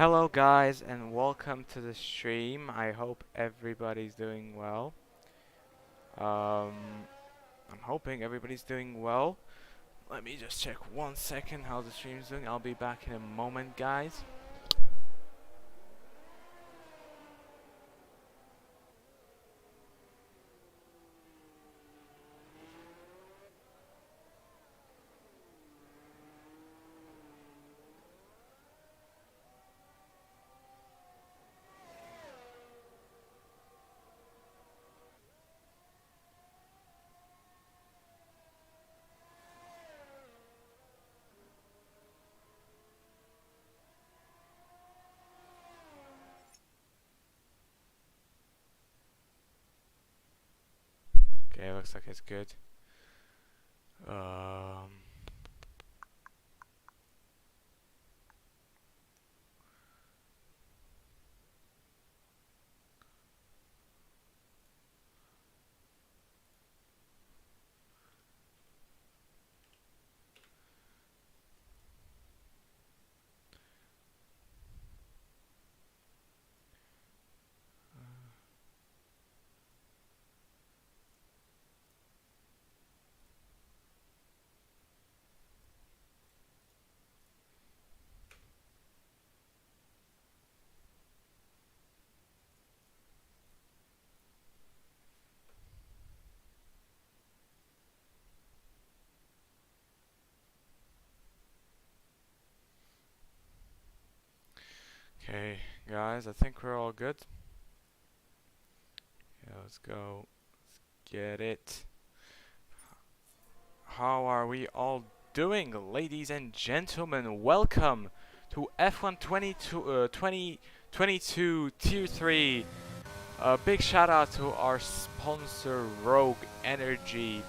Hello guys and welcome to the stream. I hope everybody's doing well. Um, I'm hoping everybody's doing well. Let me just check 1 second how the stream's doing. I'll be back in a moment, guys. Okay, looks like it's good. Um, okay, guys, I think we're all good. Yeah, let's go. Let's get it. How are we all doing, ladies and gentlemen? Welcome to F122 2022 Tier 3. A big shout out to our sponsor Rogue Energy.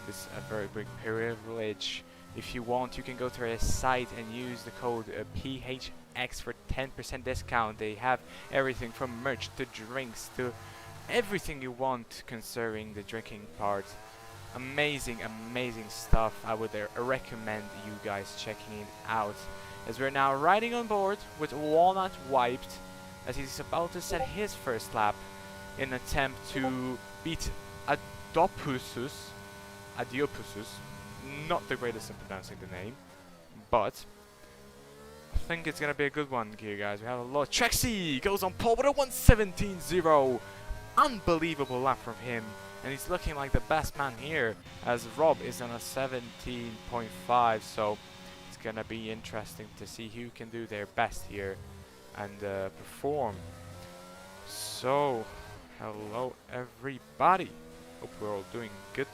This is a very big privilege. If you want, you can go to their site and use the code PHX for 10% discount. They have everything from merch to drinks to everything you want concerning the drinking part. Amazing stuff. I would recommend you guys checking it out, as we're now riding on board with Walnut wiped, as he's about to set his first lap in an attempt to beat Adiopusus. Not the greatest in pronouncing the name, but I think it's gonna be a good one here, guys. We have a lot. Trexie goes on pole with a 1:17.0. Unbelievable lap from him, and he's looking like the best man here, as Rob is on a 17.5. So it's gonna be interesting to see who can do their best here and perform. So hello everybody, hope we're all doing good.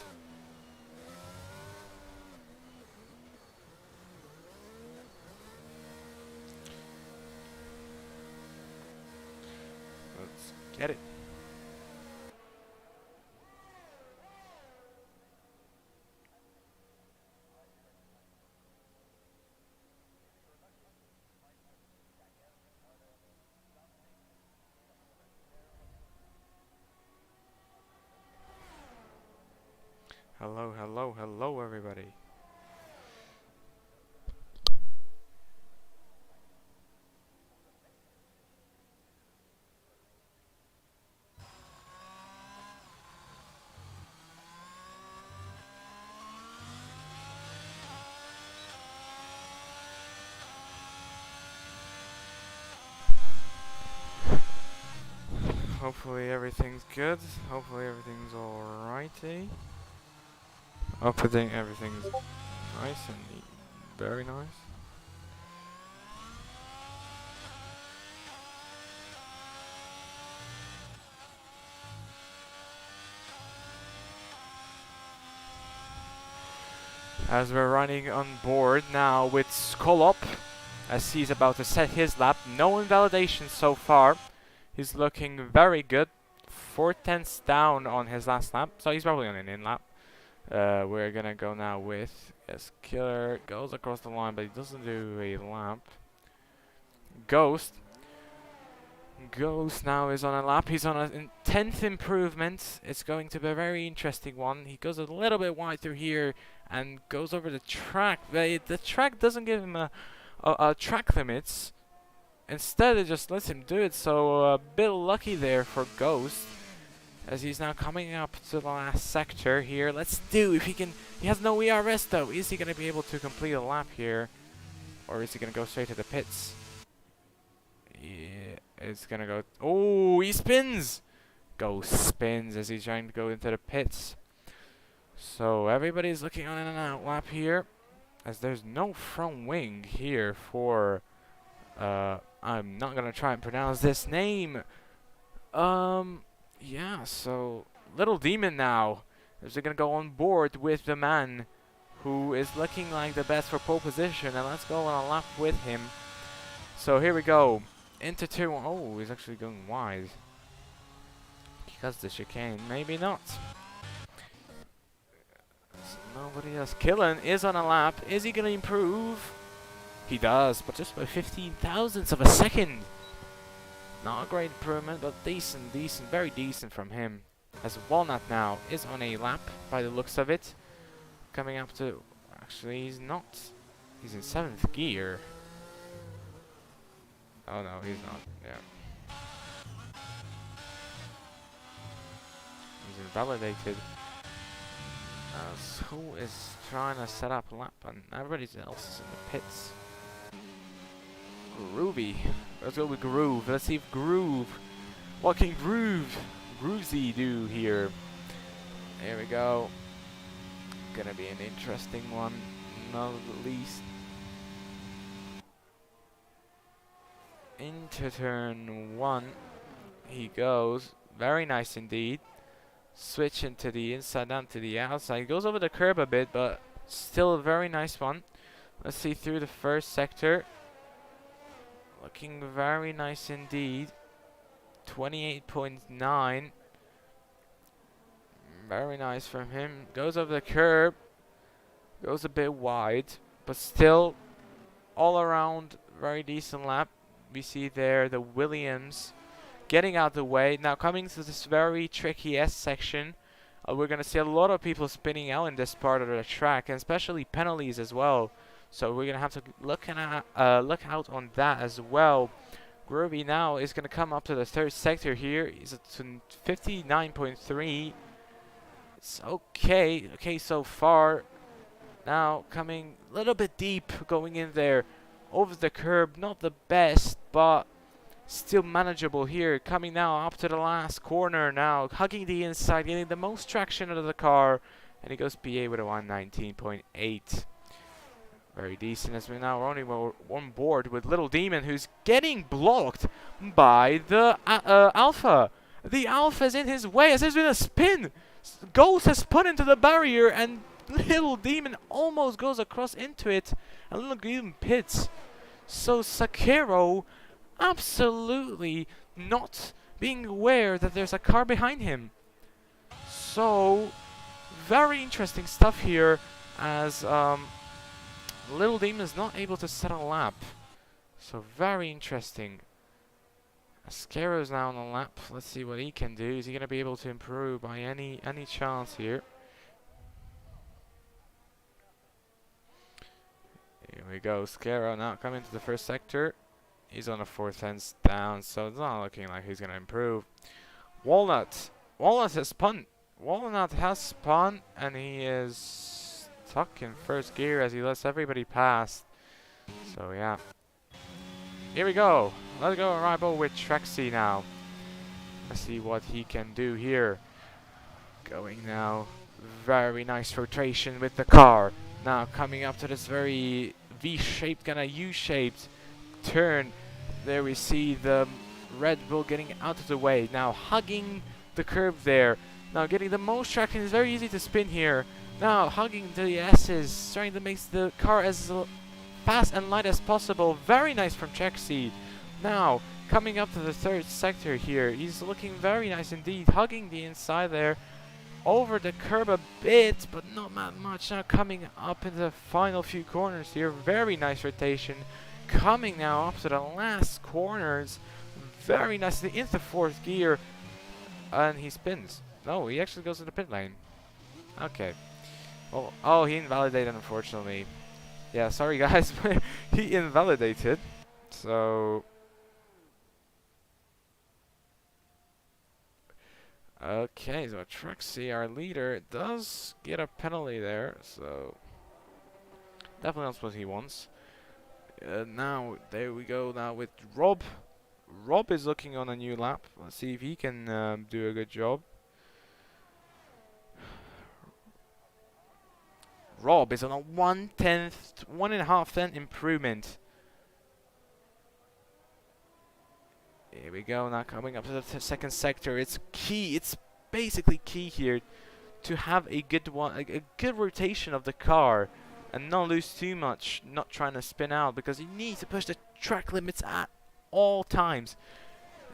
Let's get it. Hello everybody. Hopefully everything's good. Hopefully everything's alrighty. Hopefully everything's nice and neat. Very nice. As we're running on board now with Skolop, as he's about to set his lap. No invalidation so far. He's looking very good. 4/10ths down on his last lap, so he's probably on an in lap. We're gonna go now with Killer goes across the line, but he doesn't do a lap. Ghost now is on a lap. He's on a 10th improvement. It's going to be a very interesting one. He goes a little bit wide through here and goes over the track. The track doesn't give him a track limits, instead it just lets him do it. So a bit lucky there for Ghost, as he's now coming up to the last sector here. Let's do if he can. He has no ERS though. Is he going to be able to complete a lap here, or is he going to go straight to the pits? Yeah, it's going to go. Oh, he spins. Ghost spins as he's trying to go into the pits. So everybody's looking on an out lap here, as there's no front wing here for. I'm not gonna try and pronounce this name. Yeah, so Little Demon now is gonna go on board with the man who is looking like the best for pole position, and let's go on a lap with him. So here we go into turn one. Oh, he's actually going wide because the chicane. Maybe not. So nobody else. Killen is on a lap. Is he gonna improve? He does, but just by 15 thousandths of a second. Not a great improvement, but decent, very decent from him. As Walnut now is on a lap by the looks of it. Coming up to, actually he's not. He's in 7th gear. Oh no, he's not, yeah. He's invalidated. Who is trying to set up a lap, and everybody else is in the pits. Groovy. Let's go with Groove. Let's see if Groove. What can Groovesy do here? There we go. Gonna be an interesting one, not the least. Into turn one. He goes. Very nice indeed. Switch into the inside down to the outside. He goes over the curb a bit, but still a very nice one. Let's see through the first sector. Looking very nice indeed. 28.9. Very nice from him. Goes over the curb. Goes a bit wide. But still, all around, very decent lap. We see there the Williams getting out the way. Now coming to this very tricky S section. We're going to see a lot of people spinning out in this part of the track. And especially penalties as well. So we're gonna have to look out on that as well. Groovy now is gonna come up to the third sector here. He's at 59.3. It's okay so far. Now coming a little bit deep, going in there over the curb. Not the best, but still manageable here. Coming now up to the last corner now, hugging the inside, getting the most traction out of the car, and he goes PA with a 119.8. Very decent, as we now are only on board with Little Demon, who's getting blocked by the Alpha. The Alpha's in his way, as there's been a spin. Ghost has put into the barrier, and Little Demon almost goes across into it, and Little Demon pits. So Sakero absolutely not being aware that there's a car behind him. So, very interesting stuff here, as Little Demon is not able to set a lap. So very interesting. Ascaro's now on a lap. Let's see what he can do. Is he going to be able to improve by any chance here? Here we go. Scaro now coming to the first sector. He's on the 4th hands down, so it's not looking like he's going to improve. Walnut has spun. Walnut has spun, and he is stuck in first gear as he lets everybody pass. So yeah. Here we go. Let's go rival with Trexie now. Let's see what he can do here. Going now. Very nice rotation with the car. Now coming up to this very V-shaped, kind of U-shaped turn. There we see the Red Bull getting out of the way. Now hugging the curve there. Now getting the most traction. It's very easy to spin here. Now hugging the S's, trying to make the car as fast and light as possible. Very nice from Trexie. Now coming up to the third sector here. He's looking very nice indeed. Hugging the inside there. Over the curb a bit, but not that much. Now coming up in the final few corners here. Very nice rotation. Coming now up to the last corners. Very nicely into 4th gear. And he spins. No, he actually goes to the pit lane. Okay. Well, oh, he invalidated, unfortunately. Yeah, sorry guys, but he invalidated. So, Okay, so Trixie, our leader, does get a penalty there, so definitely not what he wants. Now, there we go now with Rob. Rob is looking on a new lap. Let's see if he can do a good job. Rob is on a 1.5 improvement. Here we go, now coming up to the second sector. It's key, it's basically key here to have a good one, a good rotation of the car and not lose too much, not trying to spin out, because you need to push the track limits at all times.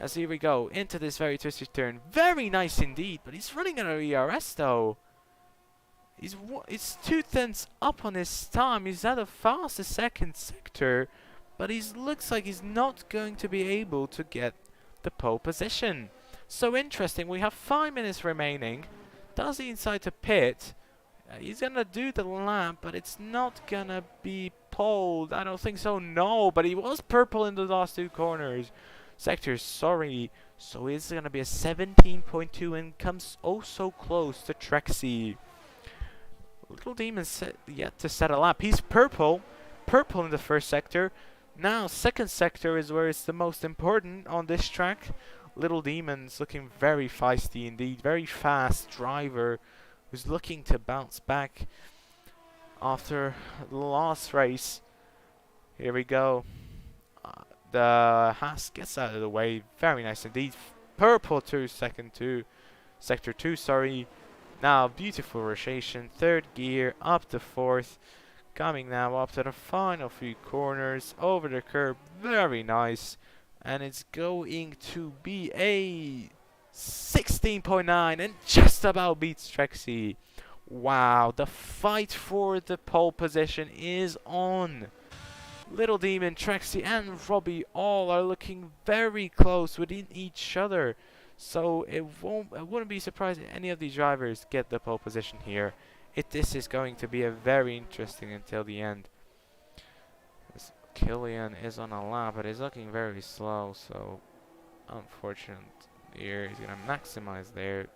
As here we go into this very twisty turn. Very nice indeed, but he's running out of ERS though. He's 2/10 up on his time. He's at a fastest second sector, but he looks like he's not going to be able to get the pole position. So interesting. We have 5 minutes remaining. Does he decide to pit? He's gonna do the lap, but it's not gonna be poled. I don't think so. No, but he was purple in the last 2 corners. Sectors, sorry. So it's gonna be a 17.2 and comes oh so close to Trexie. Little Demon's yet to set a lap. He's purple in the first sector. Now second sector is where it's the most important on this track. Little Demon's looking very feisty indeed, very fast driver who's looking to bounce back after the last race. Here we go. The Haas gets out of the way. Very nice indeed. Purple to sector 2, sorry. Now, beautiful rotation. Third gear, up to fourth. Coming now up to the final few corners. Over the curb. Very nice. And it's going to be a 16.9 and just about beats Trexie. Wow, the fight for the pole position is on. Little Demon, Trexie and Robbie all are looking very close within each other. So I wouldn't be surprised if any of these drivers get the pole position here. This is going to be a very interesting until the end. This Killian is on a lap, but he's looking very slow, so unfortunate here. He's going to maximize there.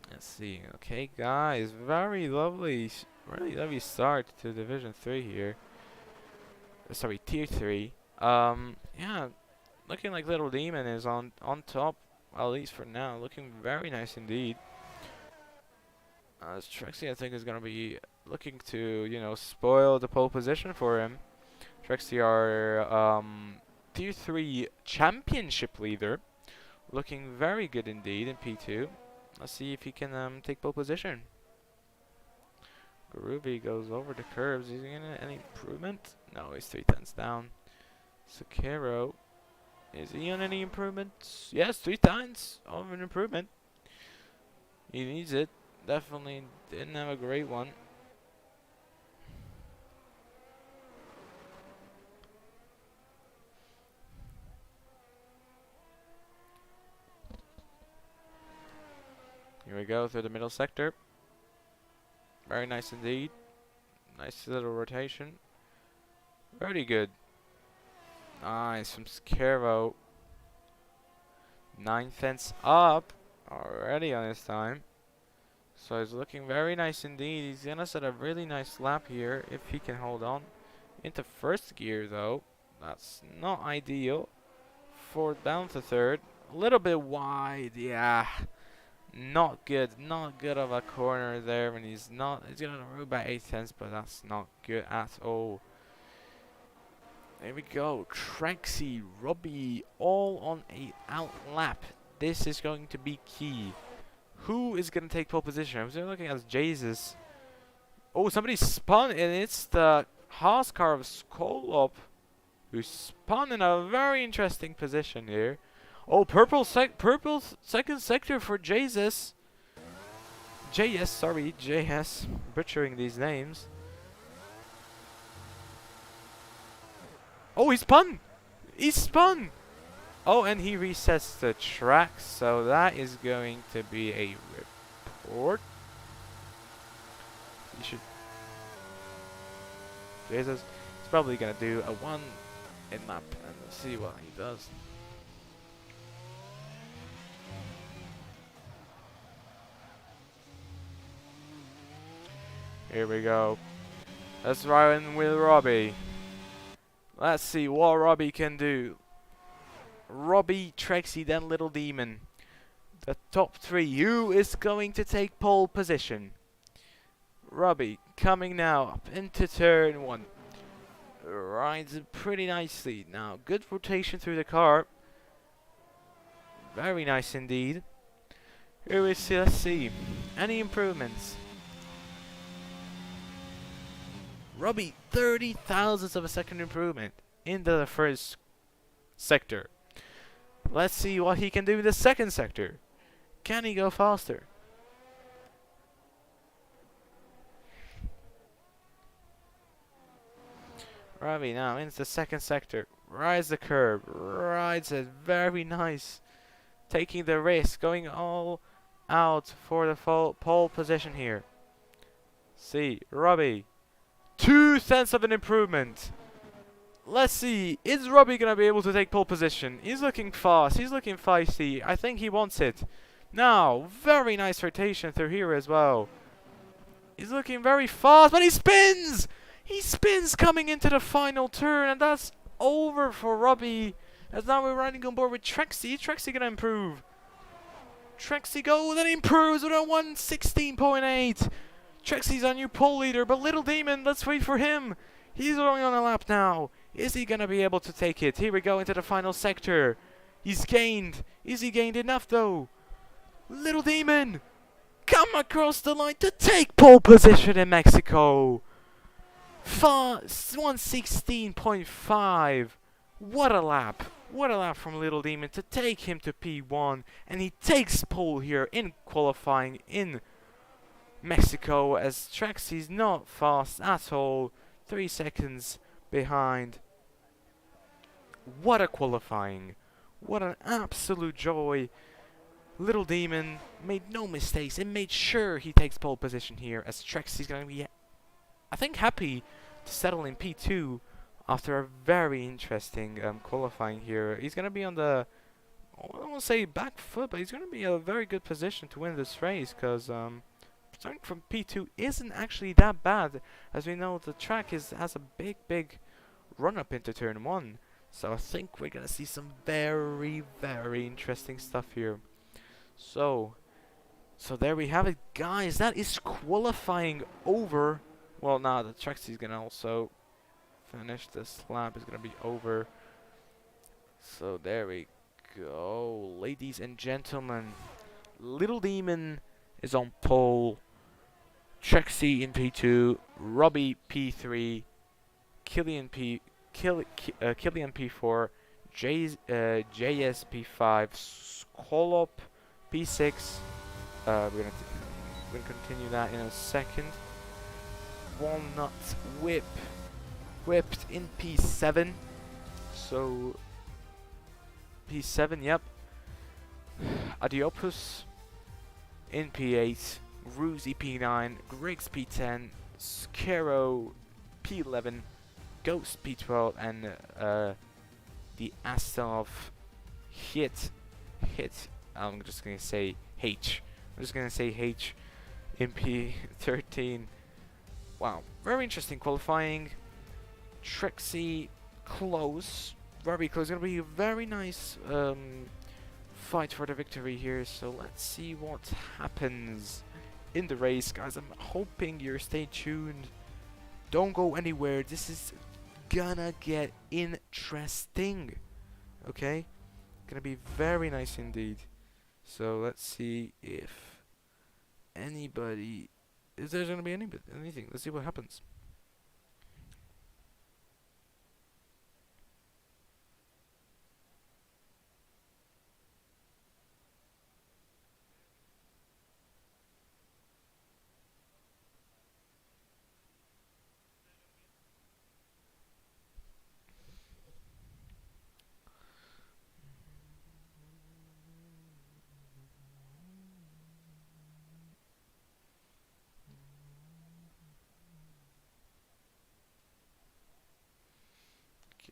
Let's see. Okay, guys, very lovely start to Division 3 here. Sorry, Tier 3. Yeah, looking like Little Demon is on top, at least for now. Looking very nice indeed. Trexie, I think, is gonna be looking to, you know, spoil the pole position for him. Trexie, our Tier 3 championship leader, looking very good indeed in P2. Let's see if he can take pole position. Groovy goes over the curves. Is he gonna any improvement? No, he's 3/10 down. Sakero, is he on any improvements? Yes, 3/10 of an improvement. He needs it. Definitely didn't have a great one. Here we go through the middle sector. Very nice indeed. Nice little rotation. Very good. Nice from Sakero. 9/10 up already on his time. So he's looking very nice indeed. He's gonna set a really nice lap here if he can hold on. Into first gear though. That's not ideal. Fourth down to third. A little bit wide, yeah. Not good. Not good of a corner there, and he's gonna root by 8/10, but that's not good at all. There we go. Trexie, Robbie, all on a out lap. This is going to be key. Who is going to take pole position? I was looking at Jesus. Oh, somebody spun, and it's the Haas car of Skolop, who spun in a very interesting position here. Oh, purple second sector for Jesus. JS, sorry, JS. Butchering these names. Oh, he spun! He spun! Oh, and he resets the track, so that is going to be a report. You should... Jesus, he's probably going to do a 1 in lap and see what he does. Here we go. Let's ride in with Robbie. Let's see what Robbie can do. Robbie, Trexie, then Little Demon. The top three. Who is going to take pole position? Robbie coming now up into turn one. Rides it pretty nicely. Now, good rotation through the car. Very nice indeed. Here we see, let's see. Any improvements? Robbie, 30 thousandths of a second improvement into the first sector. Let's see what he can do in the second sector. Can he go faster? Robbie now into the second sector. Rides the curb. Rides it. Very nice. Taking the risk. Going all out for the pole position here. See. Robbie. 2 cents of an improvement. Let's see. Is Robbie going to be able to take pole position? He's looking fast. He's looking feisty. I think he wants it. Now. Very nice rotation through here as well. He's looking very fast. But he spins! He spins coming into the final turn, and that's over for Robbie. As now we're riding on board with Trexie. Trexie gonna improve. Trexie goes and improves with a 116.8. Trexie's our new pole leader, but Little Demon, let's wait for him. He's going on a lap now. Is he gonna be able to take it? Here we go into the final sector. He's gained. Is he gained enough though? Little Demon, come across the line to take pole position in Mexico. 116.5. What a lap. What a lap from Little Demon to take him to P1. And he takes pole here in qualifying in Mexico, as Trexie's not fast at all. 3 seconds behind. What a qualifying. What an absolute joy. Little Demon made no mistakes and made sure he takes pole position here, as Trexie's going to be, I think, happy to settle in P2 after a very interesting qualifying here. He's going to be on the, I don't want to say back foot, but he's going to be in a very good position to win this race, because starting from P2 isn't actually that bad. As we know, the track has a big run up into turn 1. So I think we're going to see some very interesting stuff here. So there we have it, guys. That is qualifying over. Well, now the Trexie's gonna also finish this lap. Is gonna be over. So there we go, ladies and gentlemen. Little Demon is on pole. Trexie in P2. Robbie P3. Killian P4. JS P5. Skolop P6. We're gonna continue that in a second. Walnut whipped in P7. So P7, yep. Adiopus in P8. Gruzy P9. Griggs P10. Scaro P11. Ghost P12, and the Astov hit. I'm just gonna say H. I'm just gonna say H in P13. Wow, very interesting qualifying. Trexie close, very close. Gonna be a very nice fight for the victory here. So let's see what happens in the race, guys. I'm hoping you stay tuned. Don't go anywhere. This is gonna get interesting. Okay, gonna be very nice indeed. So let's see if there's gonna be anything. Let's see what happens.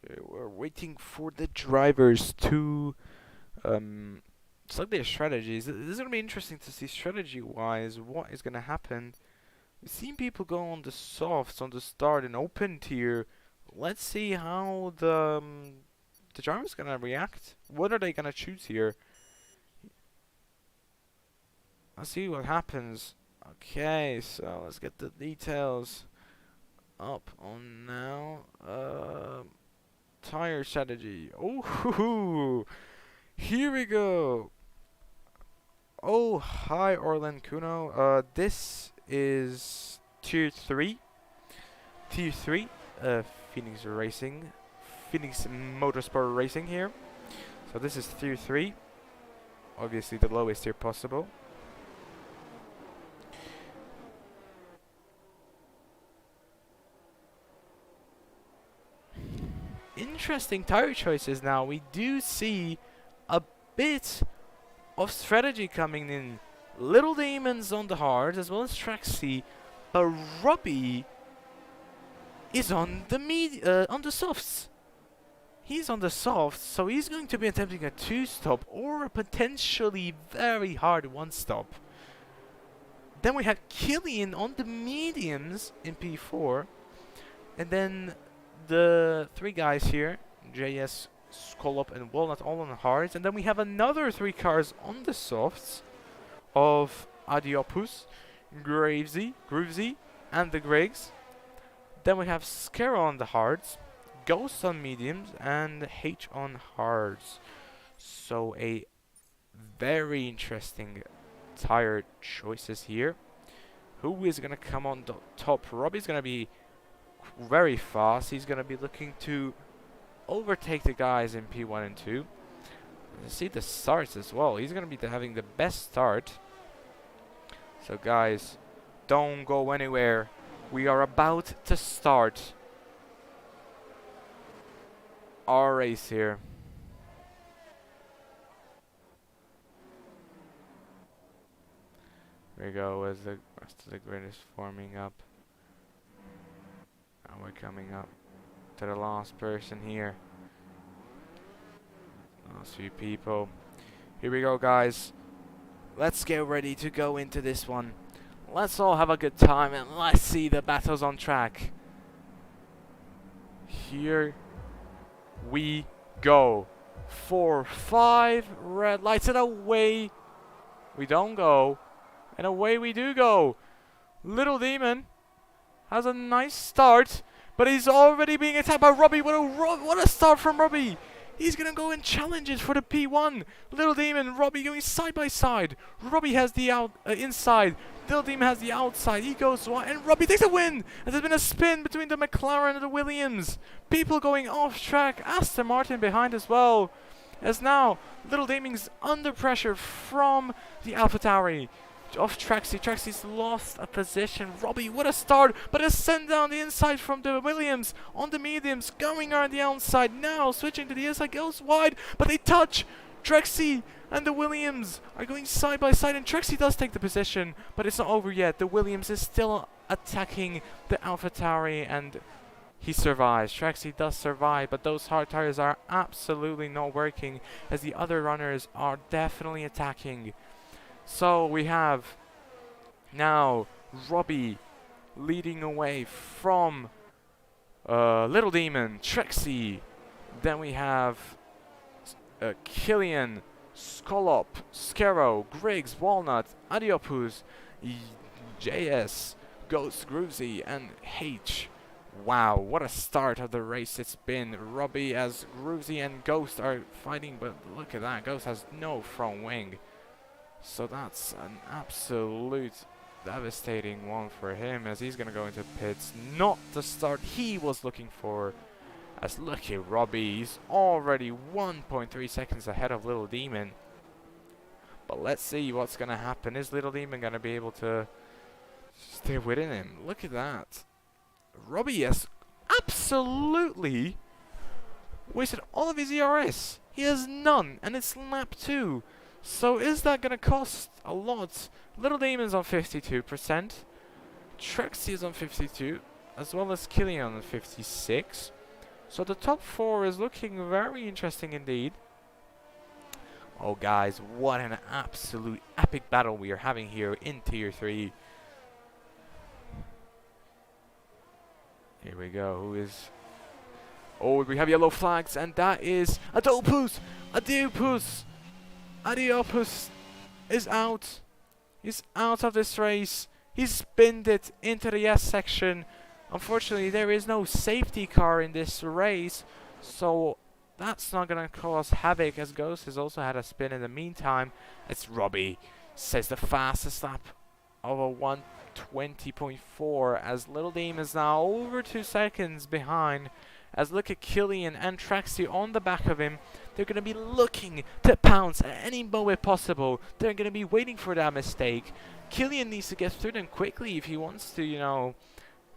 Okay, we're waiting for the drivers to select their strategies. This is gonna be interesting to see strategy-wise what is gonna happen. We've seen people go on the softs on the start and open tier. Let's see how the driver's gonna react. What are they gonna choose here? Let's see what happens. Okay, so let's get the details up on now. Tire strategy. Oh, hoo hoo. Here we go. Oh, hi Orlan Kuno. This is tier 3. Tier 3. Phoenix Racing. Phoenix Motorsport Racing here. So this is tier 3. Obviously the lowest tier possible. Interesting tire choices now. We do see a bit of strategy coming in. Little Demons on the hard as well as Traxy, but Robbie is on the on the softs. He's on the softs, so he's going to be attempting a 2-stop or a potentially very hard 1-stop. Then we have Killian on the mediums in P4, and then the 3 guys here, JS, Skolop and Walnut, all on the hards, and then we have another 3 cars on the softs of Adiopus, Groovesy, and the Griggs. Then we have Scare on the hards, Ghost on mediums, and H on hards. So a very interesting tire choices here. Who is gonna come on the top? Robbie's gonna be very fast. He's gonna be looking to overtake the guys in P1 and 2. See the starts as well. He's gonna be having the best start. So guys, don't go anywhere. We are about to start our race here. There we go as the rest of the grid is forming up. Now we're coming up to the last person here. Last few people. Here we go, guys. Let's get ready to go into this one. Let's all have a good time and let's see the battles on track. Here we go. 4, 5 red lights and away we don't go. And away we do go. Little Demon has a nice start, but he's already being attacked by Robbie. What a start from Robbie. He's going to go and challenge it for the P1. Little Demon, Robbie going side by side. Robbie has the inside. Little Demon has the outside. He goes wide, and Robbie takes a win. And there's been a spin between the McLaren and the Williams. People going off track. Aston Martin behind as well. As now, Little Demon's under pressure from the AlphaTauri. Off Traxy. Traxy's lost a position. Robbie, what a start, but a send down the inside from the Williams on the mediums, going around the outside. Now switching to the inside, goes wide, but they touch. Traxy and the Williams are going side by side, and Traxy does take the position, but it's not over yet. The Williams is still attacking the AlphaTauri, and he survives. Traxy does survive, but those hard tires are absolutely not working, as the other runners are definitely attacking. So we have now Robbie leading away from Little Demon, Trexie. Then we have Killian, Skolop, Scaro, Griggs, Walnut, Adiopus, JS, Ghost, Groovesy, and H. Wow, what a start of the race it's been. Robbie as Groovesy and Ghost are fighting, but look at that, Ghost has no front wing. So that's an absolute devastating one for him, as he's going to go into pits. Not the start he was looking for, as lucky Robbie, he's already 1.3 seconds ahead of Little Demon. But let's see what's going to happen. Is Little Demon going to be able to stay within him? Look at that. Robbie has absolutely wasted all of his ERS. He has none, and it's lap 2. So is that going to cost a lot? Little Demon's on 52%. Trexie is on 52%, as well as Killian on 56%. So the top 4 is looking very interesting indeed. Oh guys, what an absolute epic battle we are having here in Tier 3. Here we go. Who is... Oh, we have yellow flags, and that is Adopus! Adiopus! Adiopus is out. He's out of this race. He's spinned it into the S section. Unfortunately, there is no safety car in this race, so that's not gonna cause havoc, as Ghost has also had a spin in the meantime. It's Robbie, says the fastest lap of a 120.4, as Little Deem is now over 2 seconds behind. As look at Killian and Traxi on the back of him. They're going to be looking to pounce at any moment possible. They're going to be waiting for that mistake. Killian needs to get through them quickly if he wants to, you know,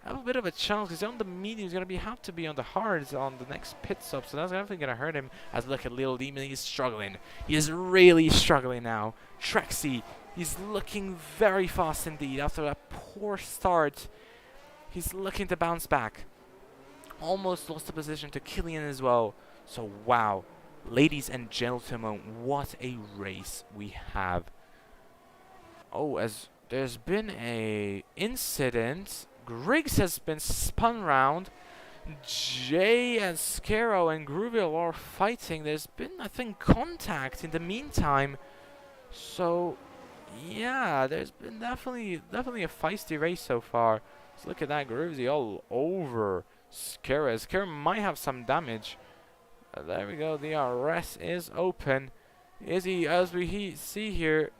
have a bit of a chance. Because on the medium, he's going to have to be on the hards on the next pit stop. So that's definitely going to hurt him. As look at Little Demon, he's struggling. He is really struggling now. Traxi, he's looking very fast indeed. After that poor start, he's looking to bounce back. Almost lost the position to Killian as well. So wow, ladies and gentlemen, what a race we have. Oh, as there's been a incident. Griggs has been spun round. Jay and Scaro and Gruville are fighting. There's been, I think, contact in the meantime. So yeah, there's been definitely a feisty race so far. So look at that, Groovesy all over Scaro. Scaro might have some damage. There we go, the RS is open. Is he, as we see here,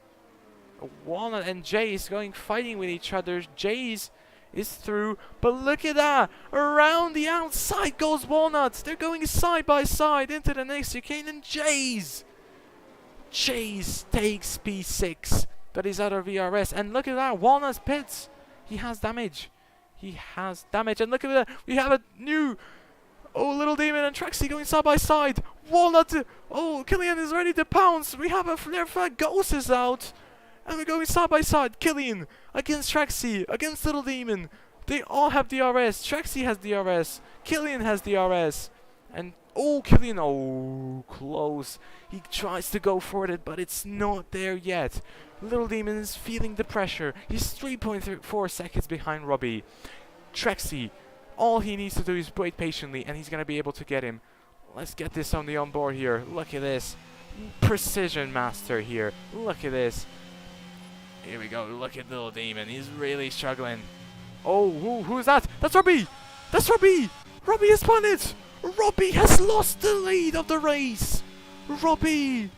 Walnut and Jace fighting with each other. Jace is through, but look at that! Around the outside goes Walnut. They're going side by side into the next chicane, and Jace takes P6, but he's out of VRS. And look at that, Walnut's pits. He has damage. He has damage, and look at that. We have a new. Oh, Little Demon and Traxi going side by side. Walnut. Oh, Killian is ready to pounce. We have a flare flag. Ghost is out. And we're going side by side. Killian against Traxi, against Little Demon. They all have DRS. Traxi has DRS. Killian has DRS. And oh, Killian. Oh, close. He tries to go for it, but it's not there yet. Little Demon is feeling the pressure. He's 3.4 seconds behind Robbie. Traxi. All he needs to do is wait patiently, and he's going to be able to get him. Let's get this on the onboard here. Look at this. Precision master here. Look at this. Here we go. Look at Little Demon. He's really struggling. Oh, who's that? That's Robbie. That's Robbie. Robbie has spun it. Robbie has lost the lead of the race. Robbie.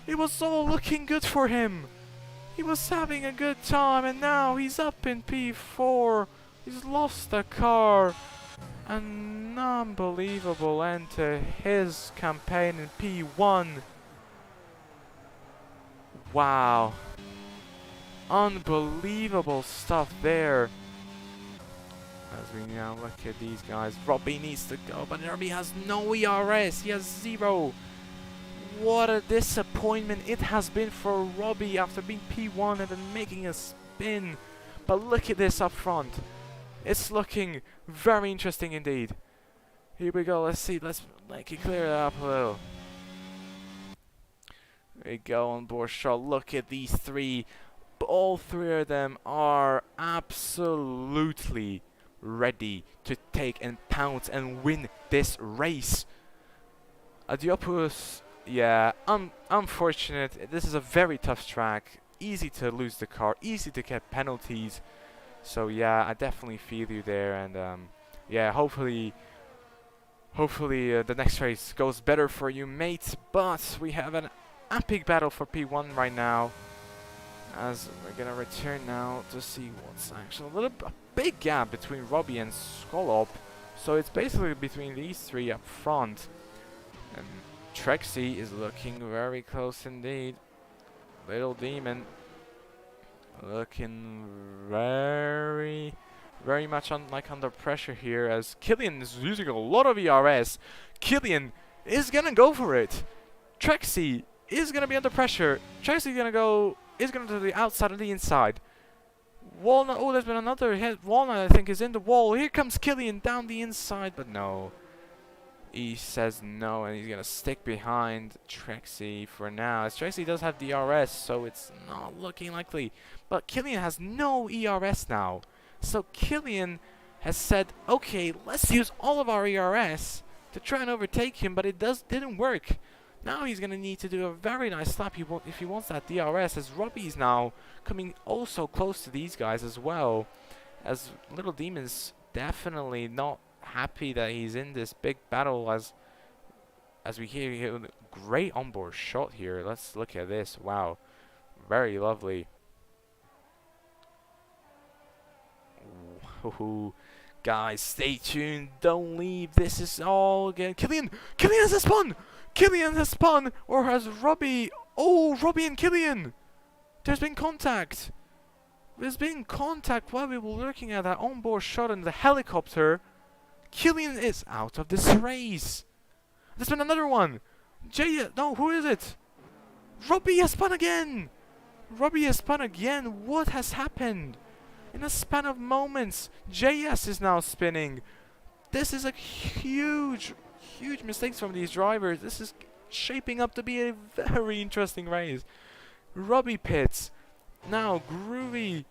It was all looking good for him. He was having a good time, and now he's up in P4. He's lost the car. An unbelievable end to his campaign in P1. Wow. Unbelievable stuff there. As we now look at these guys. Robbie needs to go, but Robbie has no ERS. He has 0. What a disappointment it has been for Robbie after being P1 and then making a spin. But look at this up front. It's looking very interesting indeed. Here we go. Let's see. Let's make it clear it up a little. There we go on board shot. Look at these three. All three of them are absolutely ready to take and pounce and win this race. Adiopoulos, yeah, unfortunate. This is a very tough track. Easy to lose the car. Easy to get penalties. So yeah, I definitely feel you there, and yeah, hopefully the next race goes better for you, mate. But we have an epic battle for P1 right now, as we're gonna return now to see what's actually a big gap between Robbie and Skolop. So it's basically between these three up front, and Trexie is looking very close indeed. Little Demon looking very much under pressure here, as Killian is using a lot of ERS. Killian is gonna go for it. Trexie is gonna be under pressure. Trexie is gonna do the outside of the inside. Walnut, oh, there's been another hit. Walnut, I think, is in the wall. Here comes Killian down the inside, but no. He says no, and he's gonna stick behind Trexie for now. As Trexie does have DRS, so it's not looking likely. But Killian has no ERS now. So Killian has said, okay, let's use all of our ERS to try and overtake him, but it didn't work. Now he's going to need to do a very nice lap if he wants that DRS, as Robbie's now coming also close to these guys as well. As Little Demon's definitely not happy that he's in this big battle, as we hear here. Great onboard shot here. Let's look at this. Wow. Very lovely. Ooh. Guys, stay tuned. Don't leave. This is all again. Killian has a spun. Killian has spun, or has Robbie? Oh, Robbie and Killian. There's been contact. There's been contact while we were looking at that onboard shot in the helicopter. Killian is out of this race. There's been another one. No, who is it? Robbie has spun again. Robbie has spun again. What has happened? In a span of moments, JS is now spinning. This is a huge mistakes from these drivers. This is shaping up to be a very interesting race. Robbie pits. Now Groovy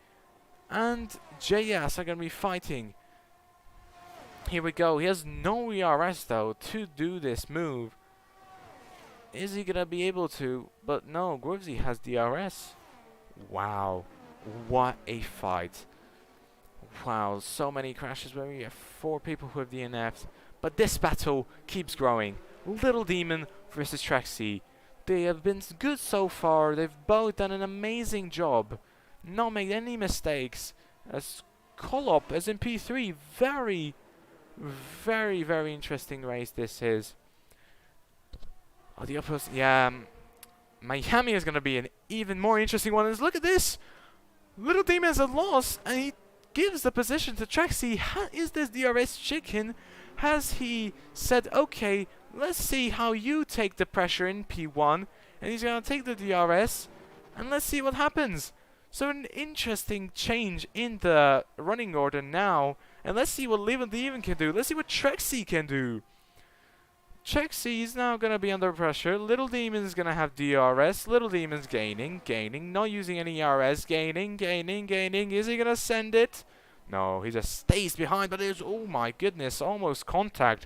and JS are going to be fighting. Here we go. He has no ERS though to do this move. Is he going to be able to? But no, Groovy has DRS. Wow. What a fight. Wow, so many crashes where we have 4 people who have DNF'd. But this battle keeps growing. Little Demon versus Trexie. They have been good so far. They've both done an amazing job. Not made any mistakes. As Kolop, as in P3, very interesting race this is. Oh, the opposite, yeah. Miami is going to be an even more interesting one. Look at this. Little Demon has a loss, and he gives the position to Trexie. Is this DRS chicken? Has he said, okay, let's see how you take the pressure in P1, and he's going to take the DRS, and let's see what happens. So an interesting change in the running order now, and let's see what Little Demon can do. Let's see what Trexie can do. Trexie is now going to be under pressure. Little Demon is going to have DRS. Little Demon's gaining, not using any RS, gaining. Is he going to send it? No, he just stays behind, but there's, oh my goodness, almost contact,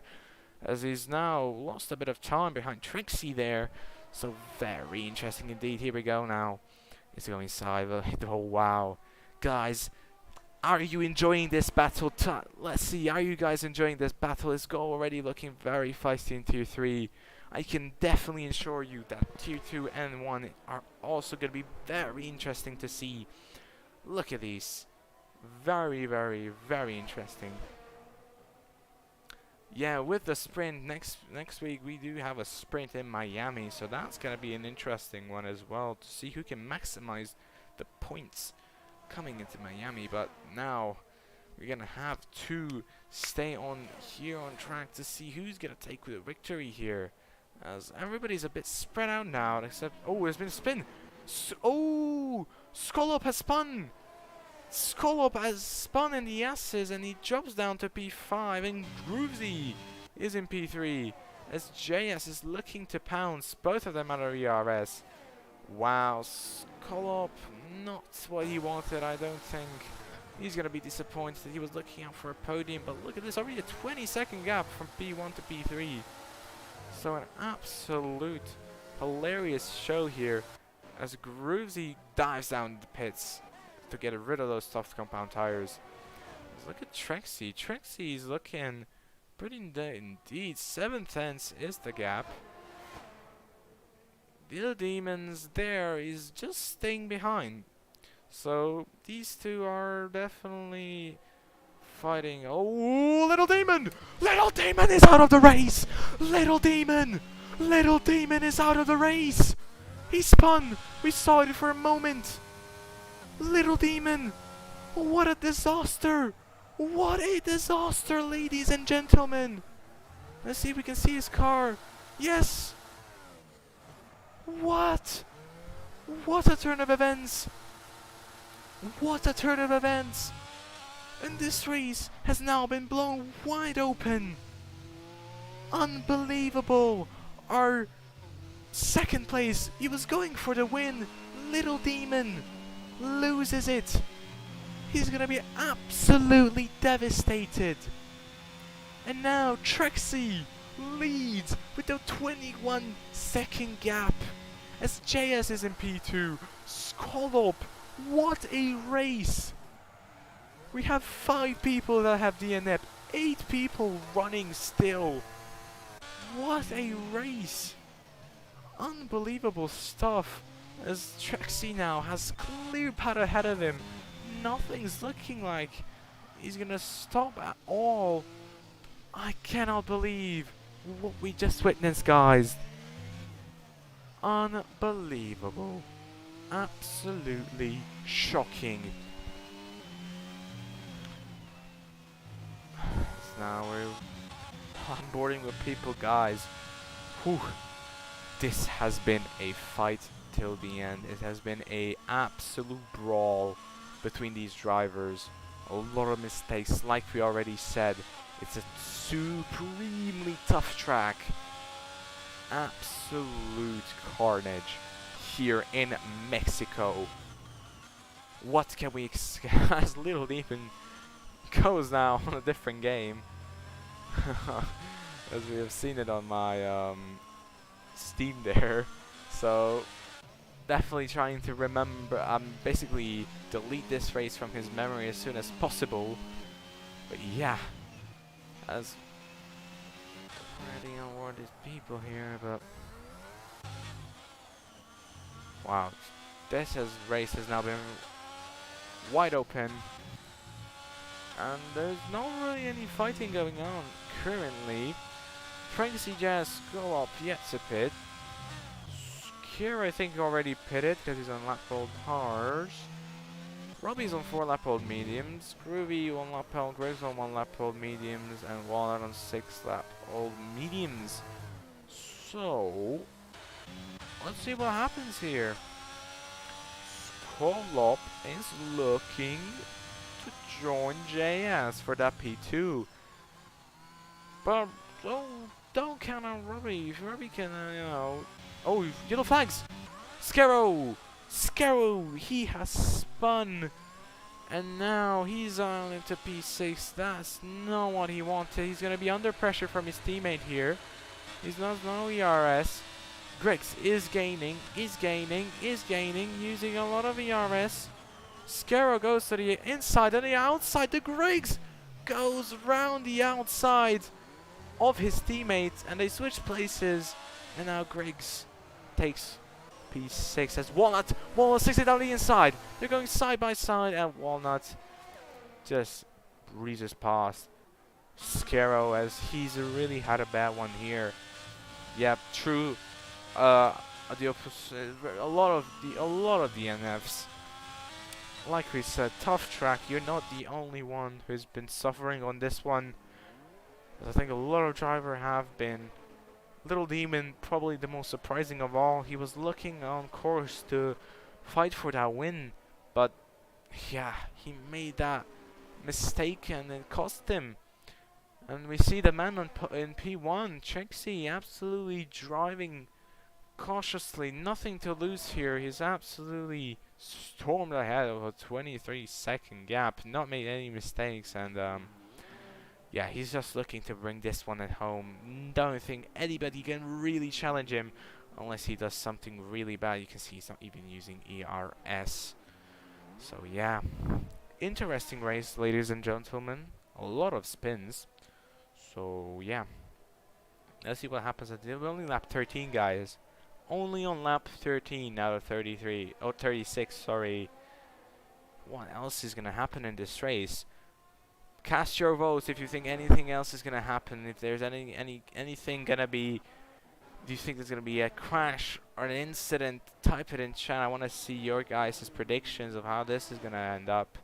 as he's now lost a bit of time behind Trixie there. So very interesting indeed. Here we go now. It's going inside. Oh wow. Guys, are you enjoying this battle? Let's see, are you guys enjoying this battle? It's already looking very feisty in Tier 3. I can definitely assure you that Tier 2 and 1 are also going to be very interesting to see. Look at these. Very interesting. Yeah, with the sprint next week, we do have a sprint in Miami, so that's going to be an interesting one as well, to see who can maximize the points coming into Miami. But now we're going to have to stay on here on track to see who's going to take the victory here, as everybody's a bit spread out now, except, oh, there's been a spin. Oh, Skolop has spun. Skolop has spun in the S's, and he drops down to P5, and Groovy is in P3 as JS is looking to pounce both of them out of ERS. Wow, Skolop, not what he wanted, I don't think. He's going to be disappointed. He was looking out for a podium, but look at this, already a 20-second gap from P1 to P3. So an absolute hilarious show here as Groovy dives down the pits to get rid of those soft compound tires. Look at Trexie. Trexie is looking pretty indeed. 7/10 is the gap. The Demons there is just staying behind. So these two are definitely fighting. Oh, Little Demon! Little Demon is out of the race! Little Demon! Little Demon is out of the race! He spun! We saw it for a moment! Little Demon! What a disaster! What a disaster, ladies and gentlemen! Let's see if we can see his car. Yes! What? What a turn of events! What a turn of events! And this race has now been blown wide open! Unbelievable! Our second place, he was going for the win. Little Demon loses it. He's gonna be absolutely devastated. And now Trixie leads with a 21-second gap as JS is in P2. Skolop, what a race! We have 5 people that have DNF, 8 people running still. What a race! Unbelievable stuff, as Trixie now has clear pad ahead of him. Nothing's looking like he's gonna stop at all. I cannot believe what we just witnessed, guys. Unbelievable. Absolutely shocking. So now we're onboarding with people, guys. Whew. This has been a fight till the end. It has been a absolute brawl between these drivers. A lot of mistakes, like we already said. It's a supremely tough track. Absolute carnage here in Mexico. What can we expect? As Little Demon goes now on a different game. As we have seen it on my Steam there. So definitely trying to remember, basically delete this race from his memory as soon as possible. But yeah, as already awarded people here, but wow, this race has now been wide open, and there's not really any fighting going on currently. Frankie Jazz go up yet to pit. Skir, I think, already pitted because he's on lap old hards. Robbie's on 4 lap old mediums. Groovy 1 lap old, Graves on 1 lap old mediums, and Walnut on 6 lap old mediums. So let's see what happens here. Skolop is looking to join JS for that P2. But don't count on Robbie. If Robbie can, you know... Oh, yellow flags! Scarrow! Scarrow! He has spun! And now he's on into P6. That's not what he wanted. He's going to be under pressure from his teammate here. He's not no ERS. Griggs is gaining, using a lot of ERS. Scarrow goes to the inside and the outside. The Griggs goes round the outside of his teammates, and they switch places. And now Griggs takes P6 as Walnut 60 down the inside. They're going side by side, and Walnut just breezes past Scarrow as he's really had a bad one here. Yep, true. The opposite, a lot of DNFs. Like we said, tough track. You're not the only one who's been suffering on this one. I think a lot of drivers have been. Little Demon, probably the most surprising of all. He was looking on course to fight for that win, but yeah, he made that mistake and it cost him. And we see the man in P1, Trixie, absolutely driving cautiously, nothing to lose here. He's absolutely stormed ahead of a 23-second gap, not made any mistakes, and yeah, he's just looking to bring this one at home. Don't think anybody can really challenge him unless he does something really bad. You can see he's not even using ERS. So yeah, interesting race, ladies and gentlemen. A lot of spins. So yeah, let's see what happens. We're only lap 13, guys. Only on lap 13 out of 33. Oh, 36, sorry. What else is going to happen in this race? Cast your votes if you think anything else is gonna happen. If there's anything gonna be, do you think there's gonna be a crash or an incident? Type it in chat. I want to see your guys' predictions of how this is gonna end up.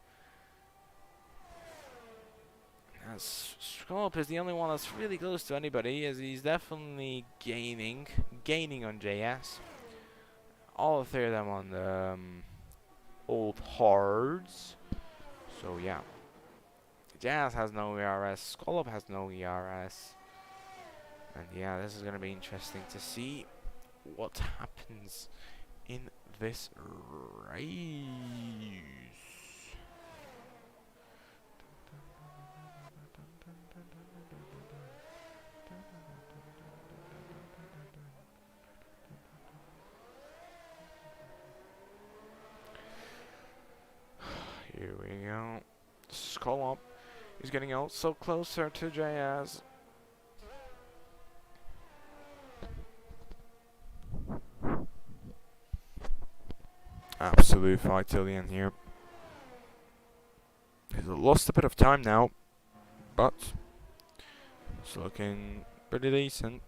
Scope is the only one that's really close to anybody, as he's definitely gaining on JS. All 3 of them on the old hards. So yeah. Jazz has no ERS, Skolop has no ERS. And yeah, this is going to be interesting to see what happens in this race. Here we go. Skull up. He's getting also closer to JS. Absolute fight till the end here. He's lost a bit of time now, but it's looking pretty decent.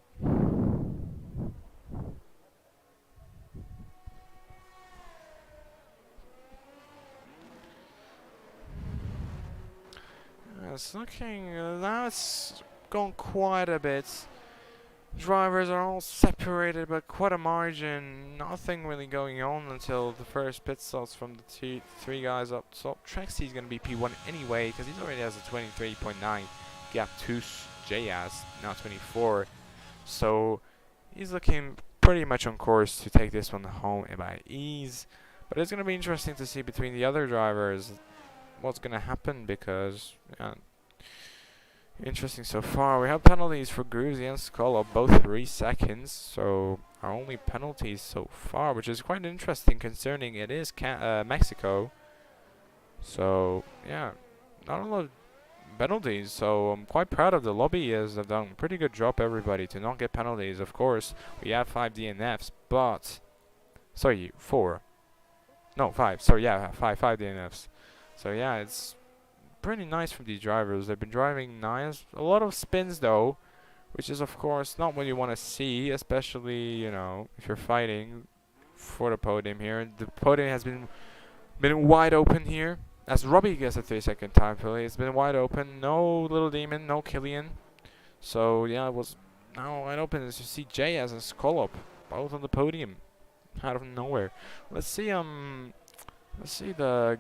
It's looking, now it's gone quite a bit. Drivers are all separated by quite a margin. Nothing really going on until the first pit stops from the three guys up top. Trexie's going to be P1 anyway because he already has a 23.9 gap to JS, now 24. So he's looking pretty much on course to take this one home by ease. But it's going to be interesting to see between the other drivers what's going to happen because interesting so far. We have penalties for Gruzy and Skull, both 3 seconds, so our only penalties so far, which is quite interesting concerning it is Mexico. So yeah, not a lot of penalties, so I'm quite proud of the lobby as they've done a pretty good job, everybody, to not get penalties. Of course, we have 5 DNFs, but sorry, 4. No, 5. Sorry, yeah, 5 DNFs. So yeah, it's pretty nice from these drivers. They've been driving nice. A lot of spins though, which is of course not what you want to see, especially, you know, if you're fighting for the podium here. The podium has been wide open here. As Robbie gets a 3-second time penalty, it's been wide open. No Little Demon, no Killian. So yeah, it was now wide open as you see Jay as a Skull up, both on the podium, out of nowhere. Let's see the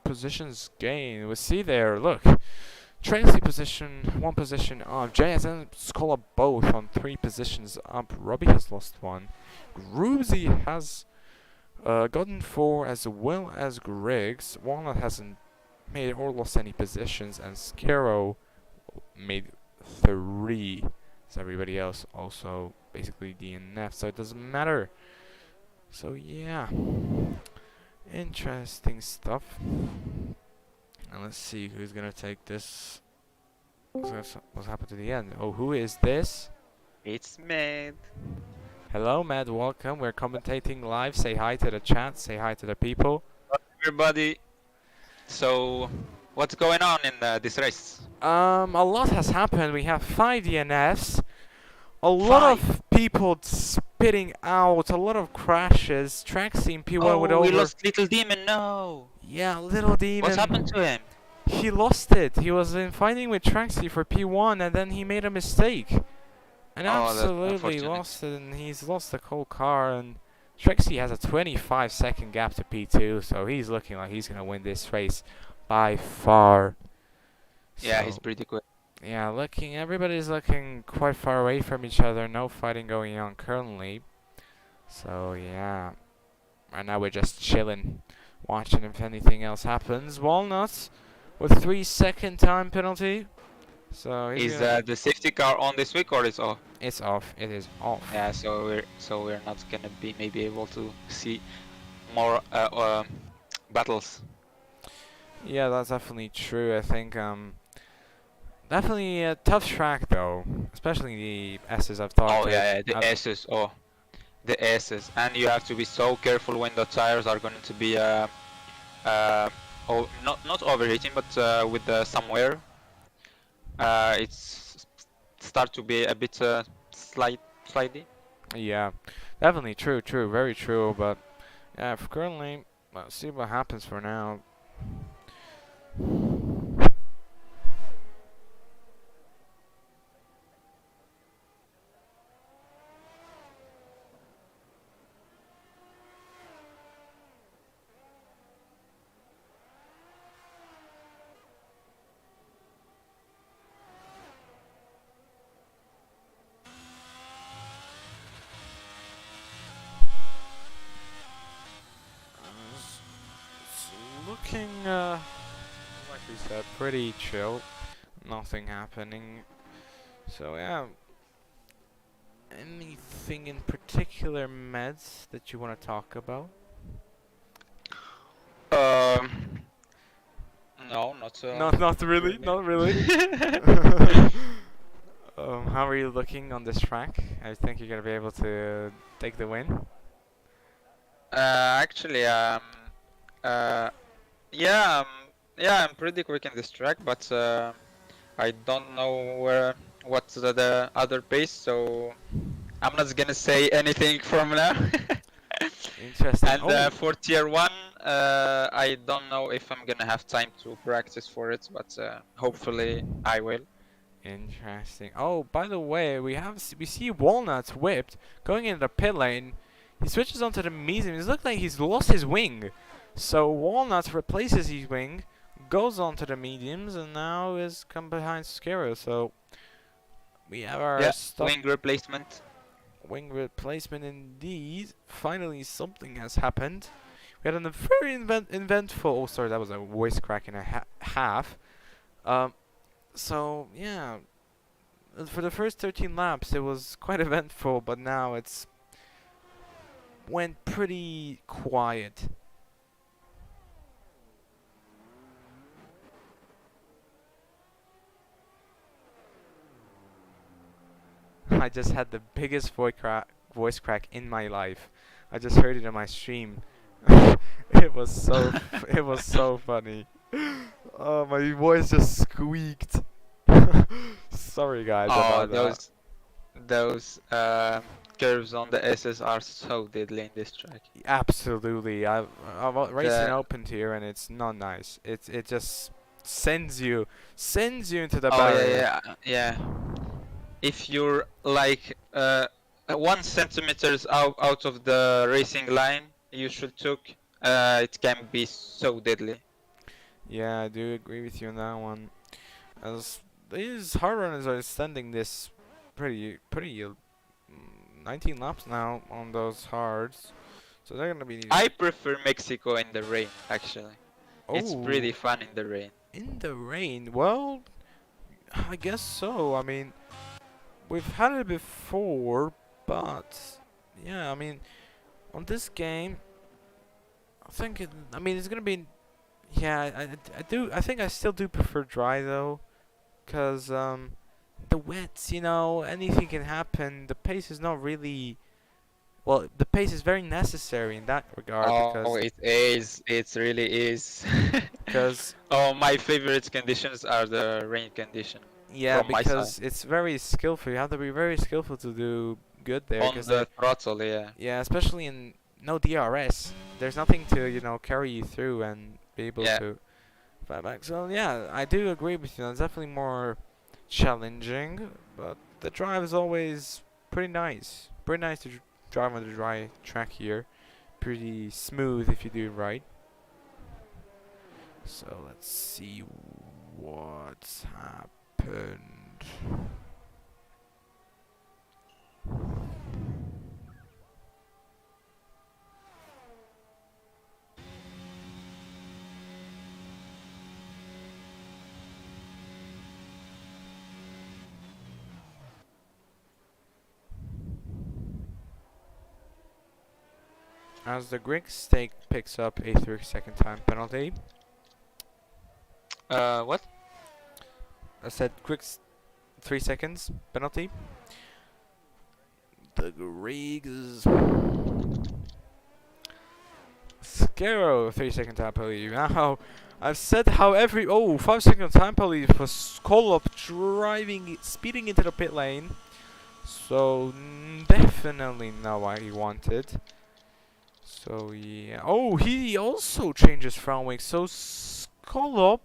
positions gain. We see there, look, Tracy position, 1 position up. JS and Skull up both on 3 positions up. Robbie has lost 1. Gruzy has gotten 4 as well as Griggs. Walnut hasn't made or lost any positions, and Scaro made 3. So everybody else also basically DNF, so it doesn't matter. So yeah, interesting stuff. And let's see who's gonna take this. What's happened to the end? Oh, who is this? It's Mad. Hello, Mad. Welcome. We're commentating live. Say hi to the chat. Say hi to the people. Everybody. So, what's going on in this race? A lot has happened. We have 5 DNFs. A lot of people spitting out. A lot of crashes. Track scene P1 with over. We lost Little Demon. No. Yeah, Little Demon. What's happened to him? He lost it. He was in fighting with Traxy for P1 and then he made a mistake. And absolutely lost it, and he's lost the whole car, and Traxy has a 25-second gap to P2, so he's looking like he's gonna win this race by far. Yeah, so, he's pretty quick. Yeah, everybody's looking quite far away from each other, no fighting going on currently. So yeah, right now we're just chilling, watching if anything else happens. Walnuts with 3-second time penalty. So is the safety car on this week or is off? It's off. It is off. Yeah, so we're not gonna be maybe able to see more battles. Yeah, that's definitely true. I think definitely a tough track though, especially the S's I've talked. Oh yeah, the S's. Oh, the S's, and you have to be so careful when the tires are going to be not overheating, but with some wear. It's start to be a bit slidey. Yeah, definitely true, very true. But yeah, currently, let's see what happens for now. Looking, like we said, pretty chill. Nothing happening. So yeah. Anything in particular, Meds, that you want to talk about? not. Not really, Really. not really. How are you looking on this track? I think you're gonna be able to take the win. Actually, uh, yeah, yeah, I'm pretty quick in this track, but I don't know what's the other pace, so I'm not gonna say anything from now. Interesting. And Oh, for tier one, I don't know if I'm gonna have time to practice for it, but hopefully I will. interesting. Oh, by the way, we see Walnut whipped going into the pit lane. He switches onto the medium. It looks like he's lost his wing. So Walnut replaces his wing, goes onto the mediums, and now is come behind Skero. So we have our Yeah, stop wing replacement. wing replacement indeed. Finally, something has happened. We had a very eventful. Oh, sorry, that was a voice crack and a half. Um, so yeah, for the first 13 laps, it was quite eventful, but now it's went pretty quiet. I just had the biggest voice crack in my life. I just heard it on my stream. It was so it was so funny. Oh, my voice just squeaked. Sorry guys Oh, about that. those curves on the SS are so deadly in this track. Absolutely. I'm racing The open here and it's not nice. It just sends you into the Oh yeah, barrier. yeah. If you're like 1 centimeters out of the racing line, you should took. It can be so deadly. Yeah, I do agree with you on that one. As these hard runners are extending this pretty 19 laps now on those hards. So they're gonna be I prefer Mexico in the rain. Actually, it's oh pretty fun in the rain. in the rain. Well, I guess so. I mean, we've had it before, but yeah, I mean, on this game, I mean, it's gonna be. Yeah, I do. I think I still do prefer dry though, cause the wets, anything can happen. The pace is not really. Well, the pace is very necessary in that regard Oh, because it is. It really is. because Oh, my favorite conditions are the rain condition yeah, from my side. because it's very skillful. You have to be very skillful to do good there, On because the throttle, yeah. yeah, especially in no DRS, there's nothing to carry you through and be able Yeah. to fight back. So yeah, I do agree with you. It's definitely more challenging, but the drive is always pretty nice. Pretty nice to drive on the dry track here. Pretty smooth if you do it right. So let's see what's happened. As the Greek stake picks up a 3-second time penalty. What? I said Griggs 3 seconds penalty. The Griggs. Scaro 3-second time penalty. Now, I've said how 5-second time penalty for Skolop speeding into the pit lane. So, definitely not what he wanted. So, yeah. Oh, he also changes front wing. So, Skolop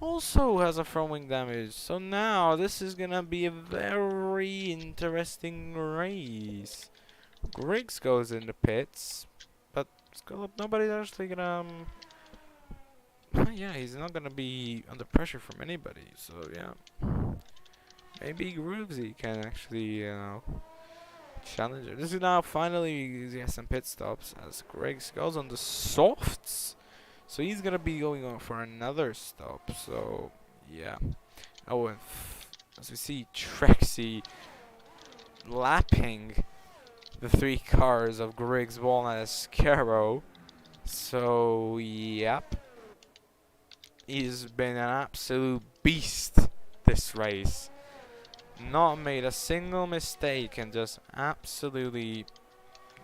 also has a front wing damage. So now this is gonna be a very interesting race. Griggs goes in the pits, but nobody's actually gonna. Yeah, he's not gonna be under pressure from anybody. So yeah, maybe Griggsy can actually challenge it. This is now finally he has some pit stops as Griggs goes on the softs. So he's gonna be going on for another stop. So yeah. Oh, and as we see Trexie lapping the 3 cars of Griggs, Walnut, and Scaro. So yep. He's been an absolute beast this race. Not made a single mistake and just absolutely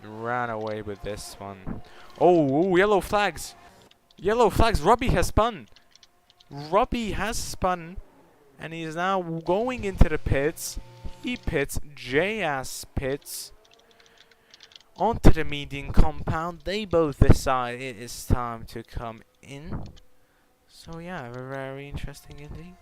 ran away with this one. Oh, yellow flags! Yellow flags! Robbie has spun! Robbie has spun and he is now going into the pits. He pits, J-Ass pits onto the median compound. They both decide it is time to come in. So yeah, very interesting indeed.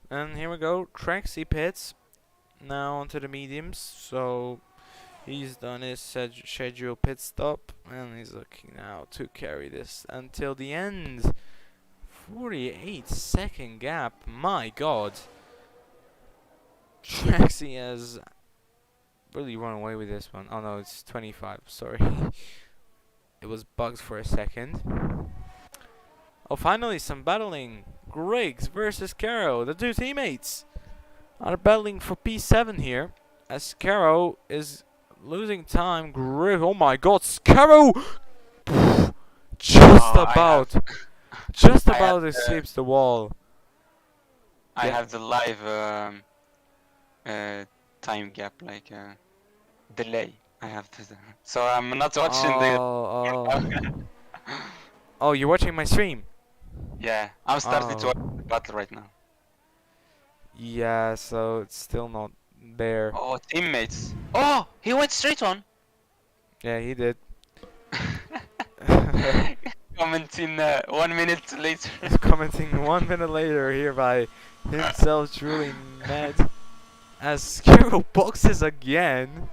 And here we go, Trexie pits. Now onto the mediums, so he's done his scheduled pit stop, and he's looking now to carry this until the end. 48-second gap, my god. Trexie has really run away with this one. Oh no, it's 25, sorry. It was bugs for a second. Oh, finally some battling. Griggs versus Caro, the two teammates are battling for P7 here, as Caro is losing time. Oh my god, Caro! Just about escapes the wall. I Yeah. have the live time gap, like delay. I have to, so I'm not watching Oh, you're watching my stream? Yeah, I'm starting to Oh. watch the battle right now. Yeah, so it's still not there. Oh, teammates! Oh, he went straight on. Yeah, he did. Commenting 1 minute later. Commenting 1 minute later here by himself truly mad. As Skiro boxes again.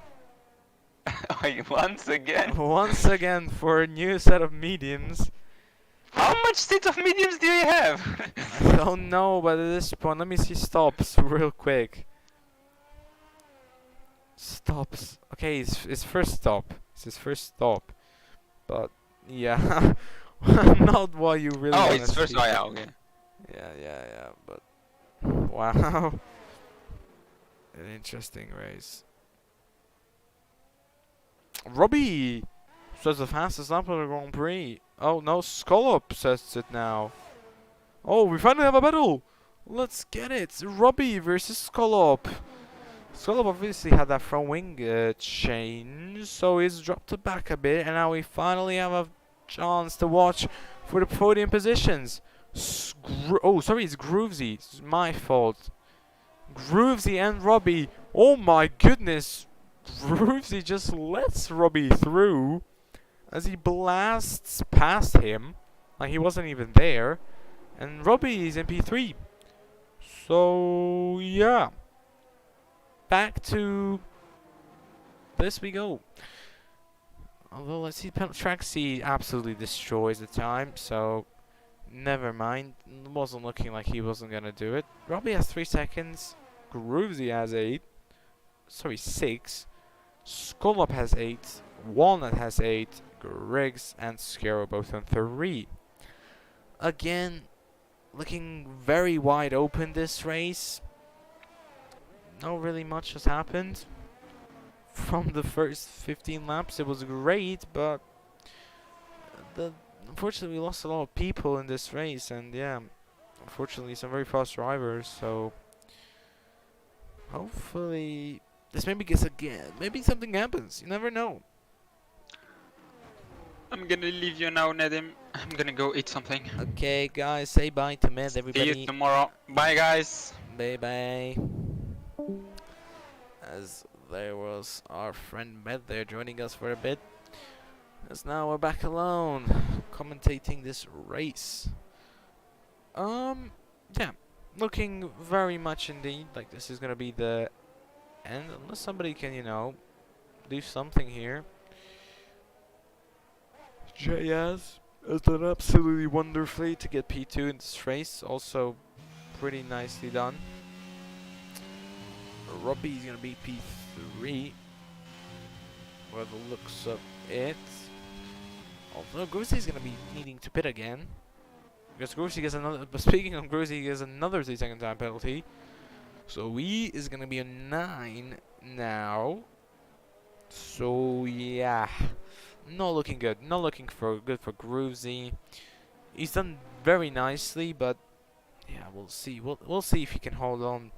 Once again. Once again for a new set of mediums. How much state of mediums do you have? I don't know, but at this point, let me see stops real quick. Stops. Okay, it's his first stop. It's his first stop. But yeah, not what you really. Oh, wanna it's first. see. Oh, yeah, okay. Yeah. But wow, an interesting race. Robbie says the fastest lap of the Grand Prix. Oh no, Scolop says it now. Oh, we finally have a battle. Let's get it. Robbie versus Scolop. Scolop obviously had that front wing change, so he's dropped it back a bit, and now we finally have a chance to watch for the podium positions. Oh, sorry, it's Groovesy. It's my fault. Groovesy and Robbie. Oh my goodness. Groovesy just lets Robbie through as he blasts past him like he wasn't even there, and Robbie is in P3. So yeah, back to this we go. Although let's see, Trexie absolutely destroys the time, so never mind. Wasn't looking like he wasn't gonna do it. Robbie has 3 seconds. Groovesy has 8. Sorry, 6. Scolop has 8. Walnut has 8. Griggs and Scaro both on 3. Again, looking very wide open this race. Not really much has happened. From the first 15 laps, it was great, but unfortunately we lost a lot of people in this race, and yeah, unfortunately some very fast drivers, so hopefully this maybe gets again. Maybe something happens. You never know. I'm gonna leave you now, Nedim. I'm gonna go eat something. Okay, guys, say bye to Med, See you everybody. tomorrow. Bye, guys. Bye bye. As there was our friend Med there joining us for a bit. As now we're back alone, commentating this race. Yeah, looking very much indeed like this is gonna be the end, unless somebody can, you know, do something here. Jayaz has done absolutely wonderfully to get P2 in this race, also pretty nicely done. Robbie's gonna be P3, by the looks of it. Although Gruzy's gonna be needing to pit again. Because Gruzy gets another, but speaking of Gruzy, he gets another 3-second time penalty. So he is gonna be a 9 now. So yeah, not looking good. Not looking for good for Gruzy. He's done very nicely, but yeah, we'll see. We'll see if he can hold on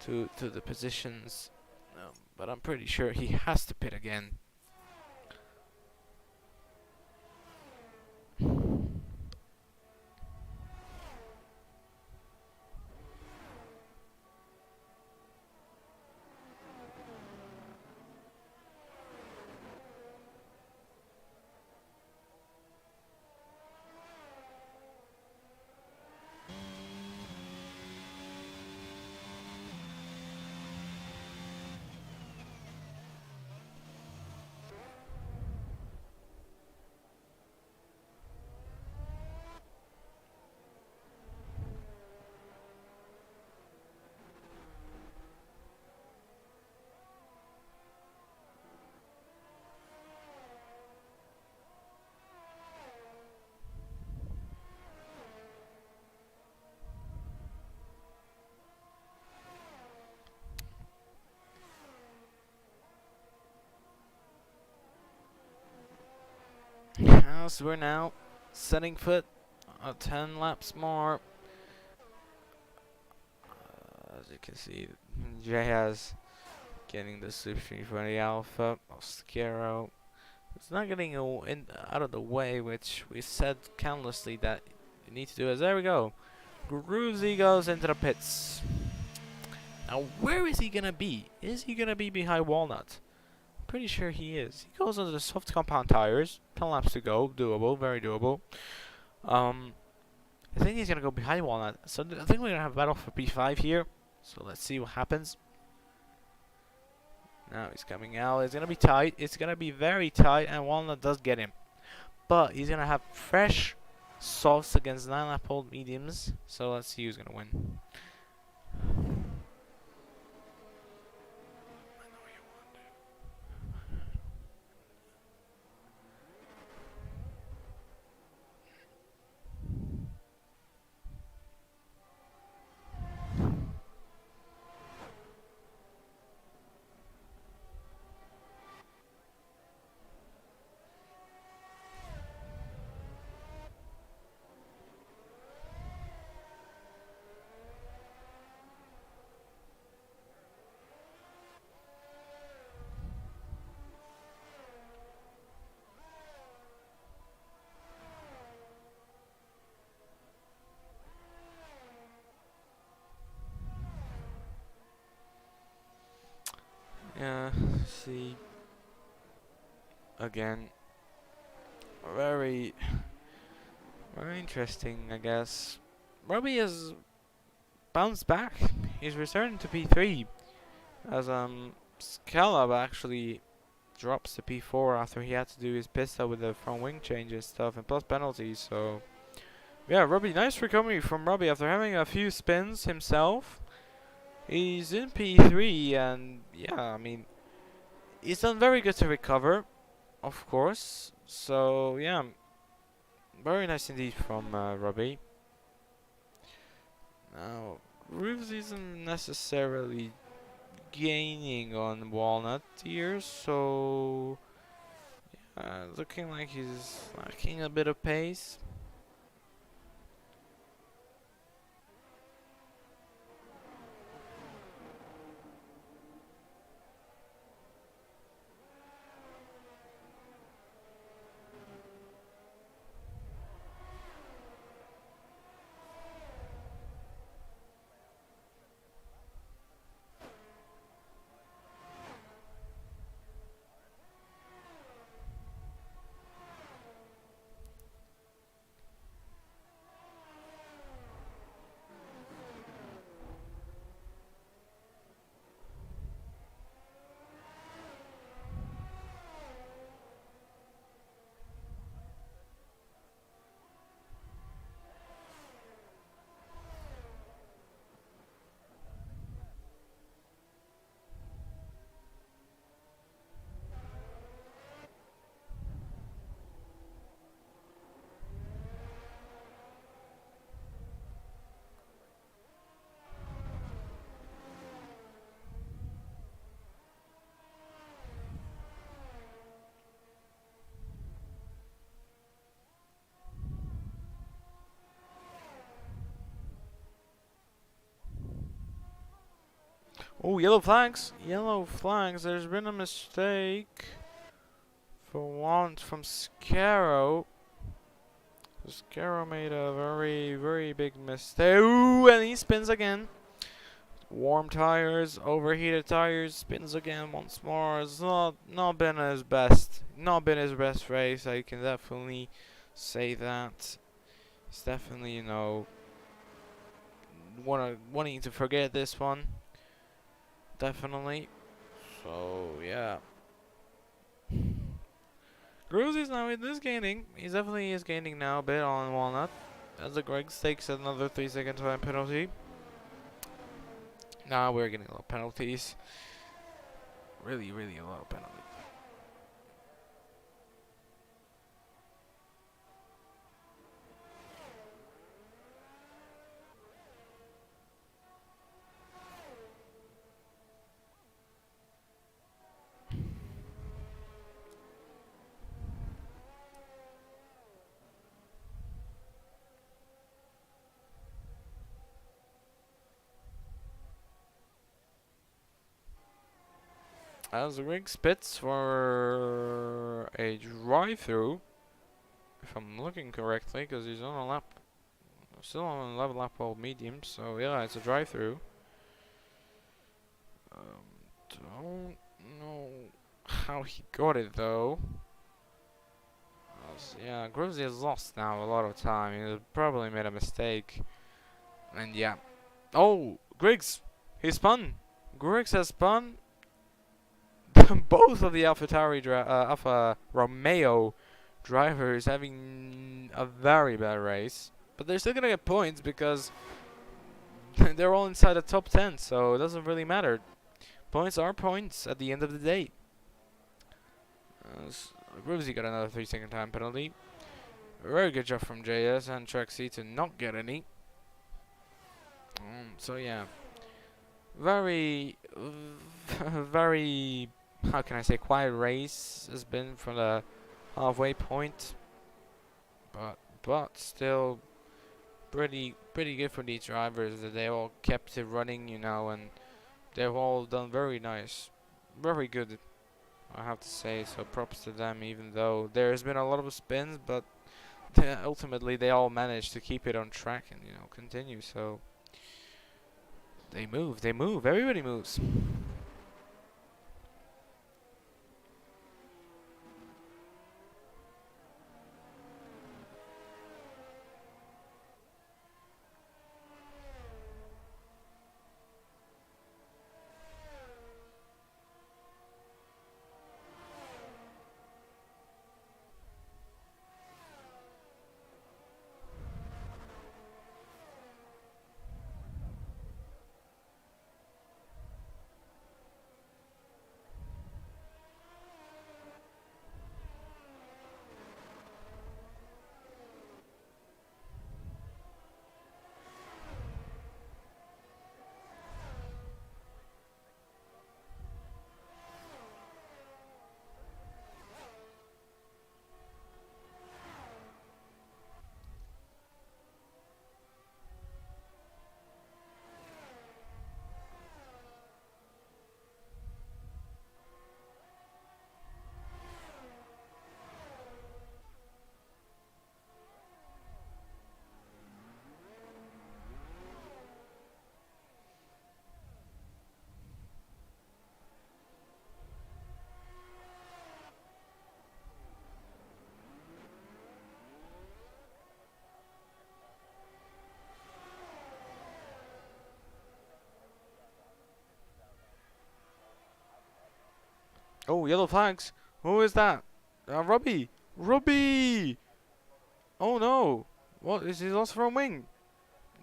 to the positions. But I'm pretty sure he has to pit again. As we're now setting foot 10 laps more. As you can see, Jay has getting the Super 320 Alpha. Oscaro. It's not getting out of the way, which we said countlessly that you need to do. As there we go. Gruzy goes into the pits. Now, where is he gonna be? Is he gonna be behind Walnut? Pretty sure he is. He goes under the soft compound tires. 10 laps to go. Doable. Very doable. I think he's gonna go behind Walnut. So I think we're gonna have a battle for P5 here. So let's see what happens. Now he's coming out. It's gonna be tight. It's gonna be very tight, and Walnut does get him. But he's gonna have fresh softs against 9-lap-old mediums. So let's see who's gonna win. Yeah, see. Again, very interesting, I guess. Robbie has bounced back. He's returned to P3 as Scalab actually drops to P4 after he had to do his pista with the front wing change and stuff and plus penalties. So yeah, Robbie, nice recovery from Robbie after having a few spins himself. He's in P3 and yeah, I mean, he's done very good to recover, of course. So yeah, very nice indeed from Robbie. Now, Roofs isn't necessarily gaining on Walnut here, so looking like he's lacking a bit of pace. Oh, yellow flags. Yellow flags. There's been a mistake. For once from Scaro. Scaro made a very, very big mistake. Ooh, and he spins again. Warm tires, overheated tires, spins again once more. It's not been his best. Not been his best race. I can definitely say that. It's definitely, you know, wanting to forget this one. Definitely. So yeah. Gruzy's now in this gaining. He definitely is gaining now a bit on Walnut. As the Greg takes another 3-second time penalty. Now we're getting a lot of penalties. Really, really a lot of penalties. As the rig spits for a drive-through, if I'm looking correctly, because he's on a lap, still on a level lap of medium, so yeah, it's a drive-through. Don't know how he got it though. Yeah, Grozy has lost now a lot of time. He probably made a mistake, and yeah. Oh, Griggs, he spun. Griggs has spun. Both of the Alpha Romeo drivers having a very bad race, but they're still gonna get points because they're all inside the top 10, so it doesn't really matter. Points are points at the end of the day. Groovesy got another 3-second time penalty. Very good job from JS and Trexie to not get any. So yeah, very, very, how can I say, quiet race has been from the halfway point, but still pretty good for these drivers that they all kept it running, you know, and they've all done very nice, very good, I have to say. So props to them, even though there's been a lot of spins, but ultimately they all managed to keep it on track and, you know, continue. So they move, everybody moves. Oh, yellow flags. Who is that? Robbie! Robbie! Oh no! What is he lost from wing?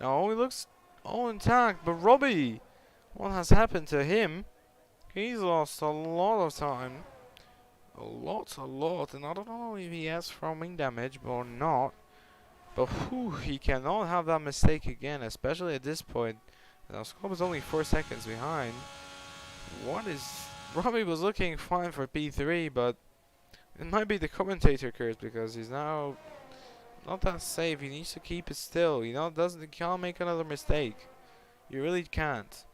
No, he looks all intact, but Robbie! What has happened to him? He's lost a lot of time. A lot, and I don't know if he has from wing damage or not. But whew, he cannot have that mistake again, especially at this point. Now Scope is only 4 seconds behind. What is... Robbie was looking fine for P3, but it might be the commentator curse because he's now not that safe. He needs to keep it still. You know, he can't make another mistake. You really can't.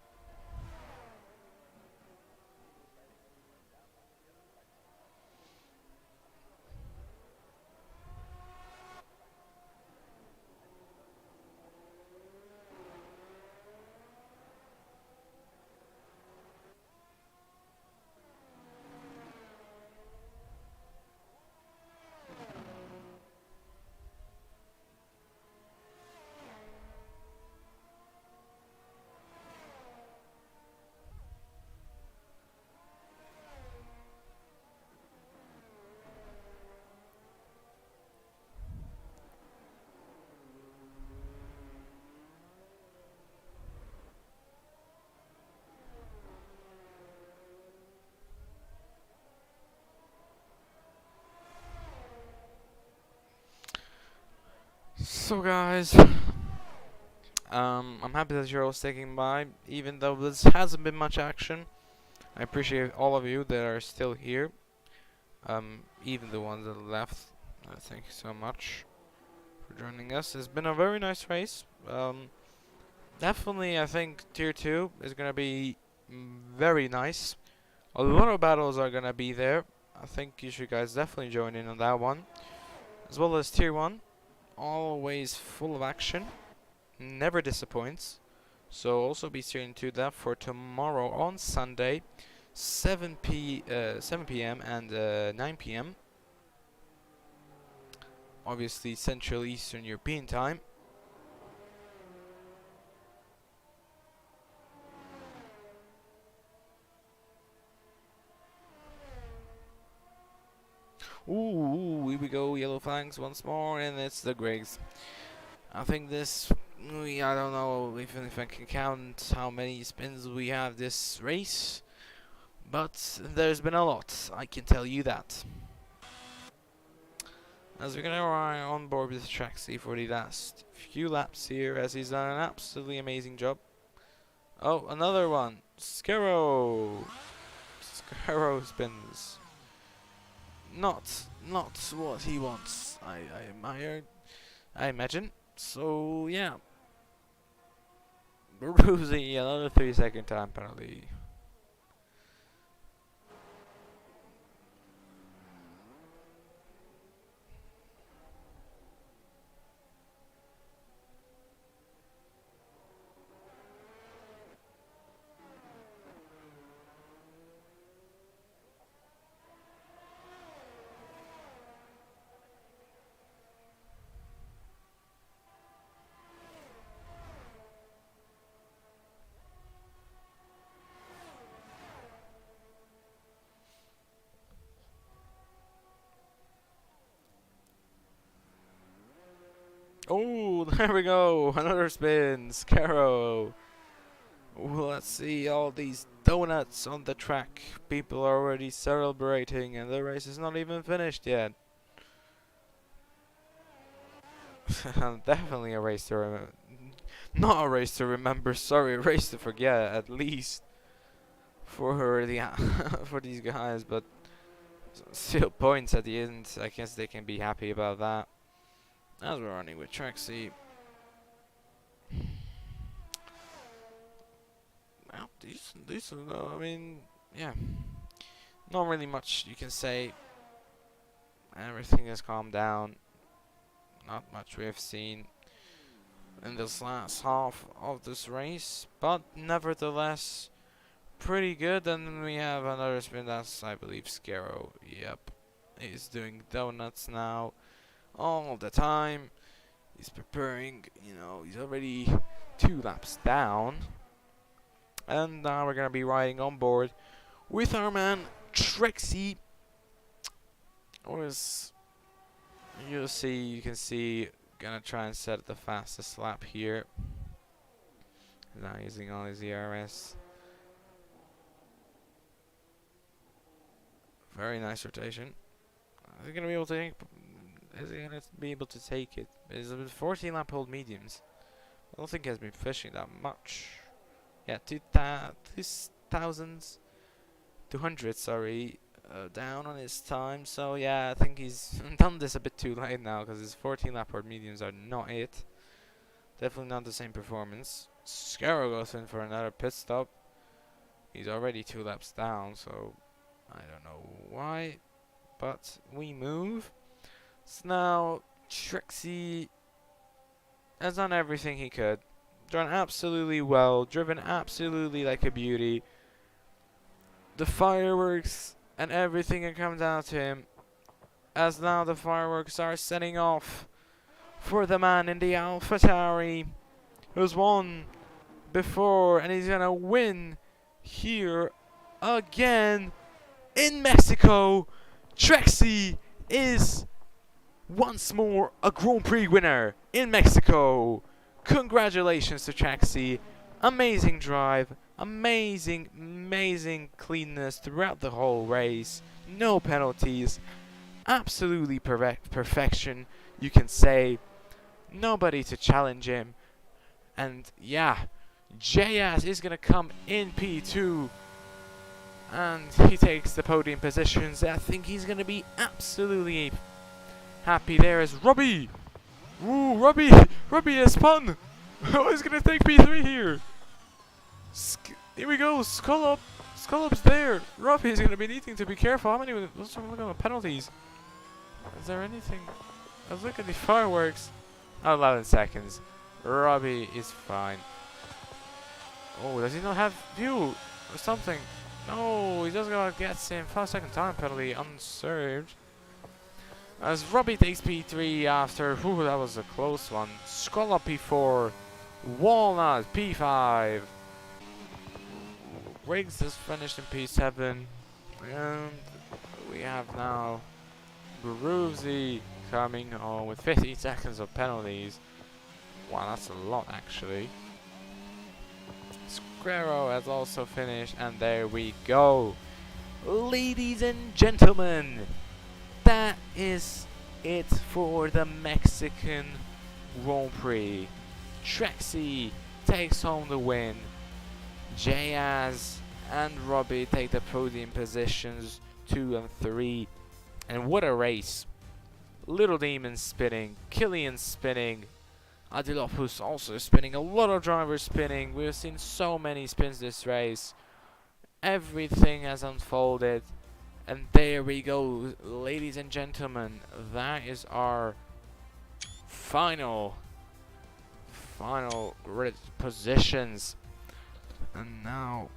So guys, I'm happy that you're all sticking by, even though this hasn't been much action. I appreciate all of you that are still here, even the ones that left. Thank you so much for joining us. It's been a very nice race. Definitely, I think Tier 2 is gonna be very nice. A lot of battles are gonna be there. I think you should guys definitely join in on that one, as well as Tier 1. Always full of action, never disappoints. So also be tuned to that for tomorrow on Sunday, 7 p.m. and 9 p.m. Obviously Central Eastern European time. Ooh, here we go, yellow flags once more, and it's the Griggs. I think this, I don't know even if I can count how many spins we have this race, but there's been a lot, I can tell you that. As we're gonna ride on board with Traxy for the last few laps here, as he's done an absolutely amazing job. Oh, another one, Scarrow. Scarrow spins. Not what he wants. I imagine. So yeah, Brucey, another 3-second time penalty. Oh, there we go. Another spin. Scarrow. Let's see all these donuts on the track. People are already celebrating and the race is not even finished yet. Definitely a race to remember. Not a race to remember, sorry, a race to forget at least for the for these guys, but still points at the end. I guess they can be happy about that. As we're running with Traxy. Well, decent though. I mean, yeah, not really much you can say. Everything has calmed down. Not much we have seen in this last half of this race, but nevertheless, pretty good. And then we have another spin. That's, I believe, Scarrow. Yep, he's doing donuts now all the time. He's preparing. You know, he's already 2 laps down. And now we're gonna be riding on board with our man Trexie. You can see, gonna try and set the fastest lap here. Now using all his ERS. Very nice rotation. Is he gonna be able to take? Is he gonna be able to take it? It's a 14 lap hold mediums. I don't think he has been fishing that much. Yeah, 2,200, sorry, down on his time. So yeah, I think he's done this a bit too late now because his 14 lap hard mediums are not it. Definitely not the same performance. Scarrow goes in for another pit stop. He's already 2 laps down, so I don't know why, but we move. So now Trixie has done everything he could. Done absolutely well, driven absolutely like a beauty. The fireworks and everything can come down to him, as now the fireworks are setting off for the man in the AlphaTauri who's won before, and he's gonna win here again in Mexico. Trexie is once more a Grand Prix winner in Mexico. Congratulations to Trexie. Amazing drive, amazing cleanness throughout the whole race. No penalties, absolutely perfection, you can say. nobody to challenge him. And yeah, JS is gonna come in P2, and he takes the podium positions. I think he's gonna be absolutely happy there as Robbie. Ooh, Robbie! Robbie has spun! Oh, he's gonna take P3 here! Here we go, Skullup's there! Robbie's gonna be needing to be careful. How many? Let's have a look at the penalties. Is there anything? Let's look at the fireworks. 11 seconds. Robbie is fine. Oh, does he not have view or something? No, he just got gets him 5-second time penalty unserved. As Robbie takes P3 after, whew, that was a close one. Skull up P4, Walnut P5. Riggs has finished in P7, and we have now Groovesy coming on with 15 seconds of penalties. Wow, that's a lot actually. Squero has also finished, and there we go. Ladies and gentlemen, that is it for the Mexican Grand Prix. Trexie takes home the win. Jayaz and Robbie take the podium positions 2 and 3. And what a race. Little Demon spinning, Killian spinning, Adilopoulos also spinning, a lot of drivers spinning. We've seen so many spins this race. Everything has unfolded. And there we go, ladies and gentlemen. That is our final positions. And now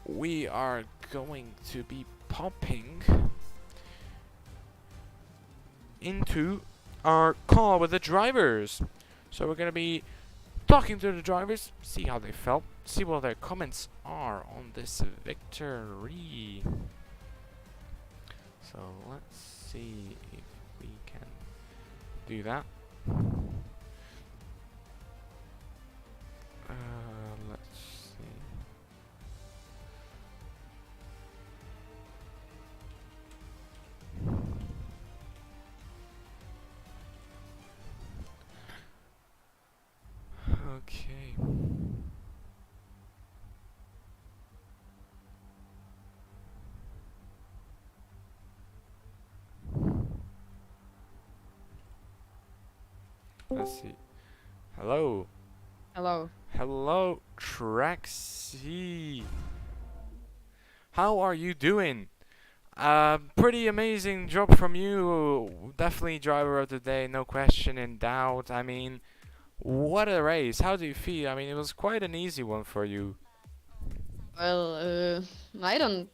we are going to be popping into our call with the drivers. So we're going to be talking to the drivers, see how they felt, see what their comments are on this victory. So let's see if we can do that. Let's see. Okay. Let's see. Hello. Hello. Hello, Trexie. How are you doing? Pretty amazing job from you. Definitely driver of the day, no question in doubt. I mean, what a race. How do you feel? I mean, it was quite an easy one for you. Well, I don't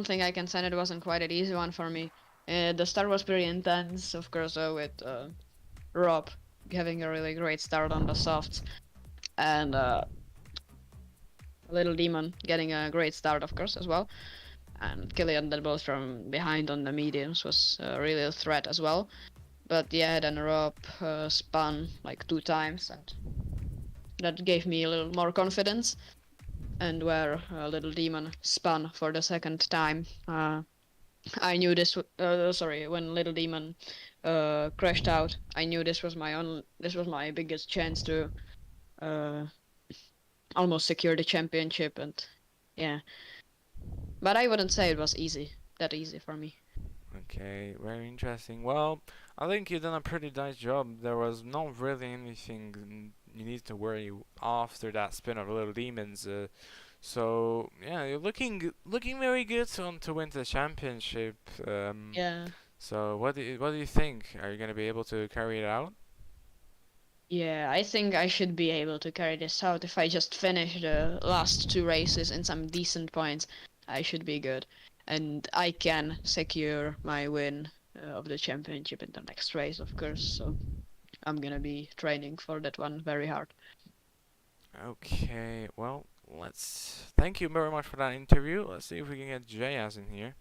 think I can say it wasn't quite an easy one for me. The start was pretty intense, of course, with Rob having a really great start on the softs, and Little Demon getting a great start, of course, as well. And Killian that both from behind on the mediums was really a threat as well. But yeah, then Rob spun like 2 times, and that gave me a little more confidence. And where Little Demon spun for the second time, I knew this. Sorry, when Little Demon crashed out, I knew this was my biggest chance to almost secure the championship. And yeah, but I wouldn't say it was that easy for me. Okay, very interesting. Well, I think you've done a pretty nice job. There was not really anything you need to worry after that spin of Little Demons. So yeah, you're looking very good to win the championship. Yeah. So what do you think? Are you gonna be able to carry it out? Yeah, I think I should be able to carry this out if I just finish the last 2 races in some decent points. I should be good, and I can secure my win of the championship in the next race, of course. So I'm gonna be training for that one very hard. Okay, well, let's thank you very much for that interview. Let's see if we can get Jayaz in here.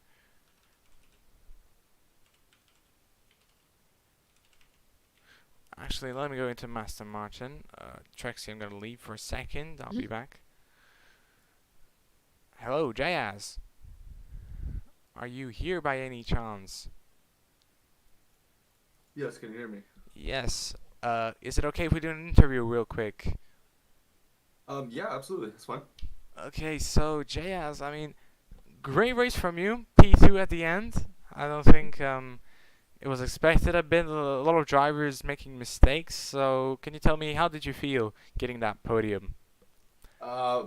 Actually, let me go into Master Martin. Trexie, I'm gonna leave for a second. I'll be back. Hello, Jayaz. Are you here by any chance? Yes, can you hear me? Yes. Is it okay if we do an interview real quick? Yeah, absolutely. It's fine. Okay, so Jayaz, I mean, great race from you, P2 at the end. I don't think it was expected. I've been a lot of drivers making mistakes. So can you tell me how did you feel getting that podium?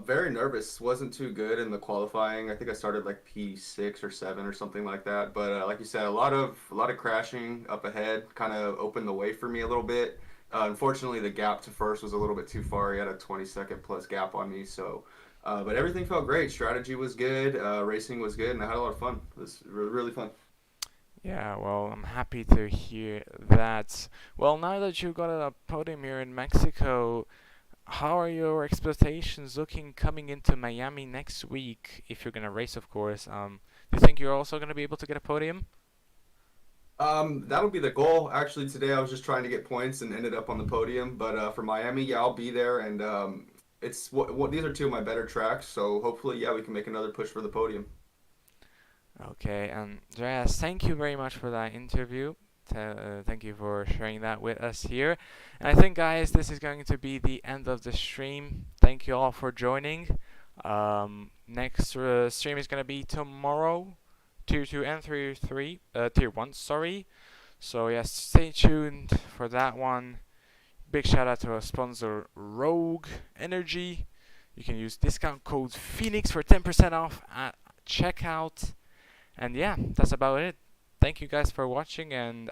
Very nervous. Wasn't too good in the qualifying. I think I started like P6 or 7 or something like that. But like you said, a lot of crashing up ahead kind of opened the way for me a little bit. Unfortunately, the gap to first was a little bit too far. He had a 20-second plus gap on me. So, but everything felt great. Strategy was good. Racing was good, and I had a lot of fun. It was really fun. Yeah, well, I'm happy to hear that. Well, now that you got a podium here in Mexico, how are your expectations looking coming into Miami next week? If you're gonna race, of course. Do you think you're also gonna be able to get a podium? That'll be the goal. Actually, today I was just trying to get points and ended up on the podium. But for Miami, yeah, I'll be there, and it's what these are two of my better tracks. So hopefully, yeah, we can make another push for the podium. Okay, Andreas, thank you very much for that interview. Thank you for sharing that with us here. And I think, guys, this is going to be the end of the stream. Thank you all for joining. Next stream is going to be tomorrow, Tier 2 and Tier 1, sorry. So, yes, stay tuned for that one. Big shout out to our sponsor, Rogue Energy. You can use discount code Phoenix for 10% off at checkout. And yeah, that's about it. Thank you guys for watching, and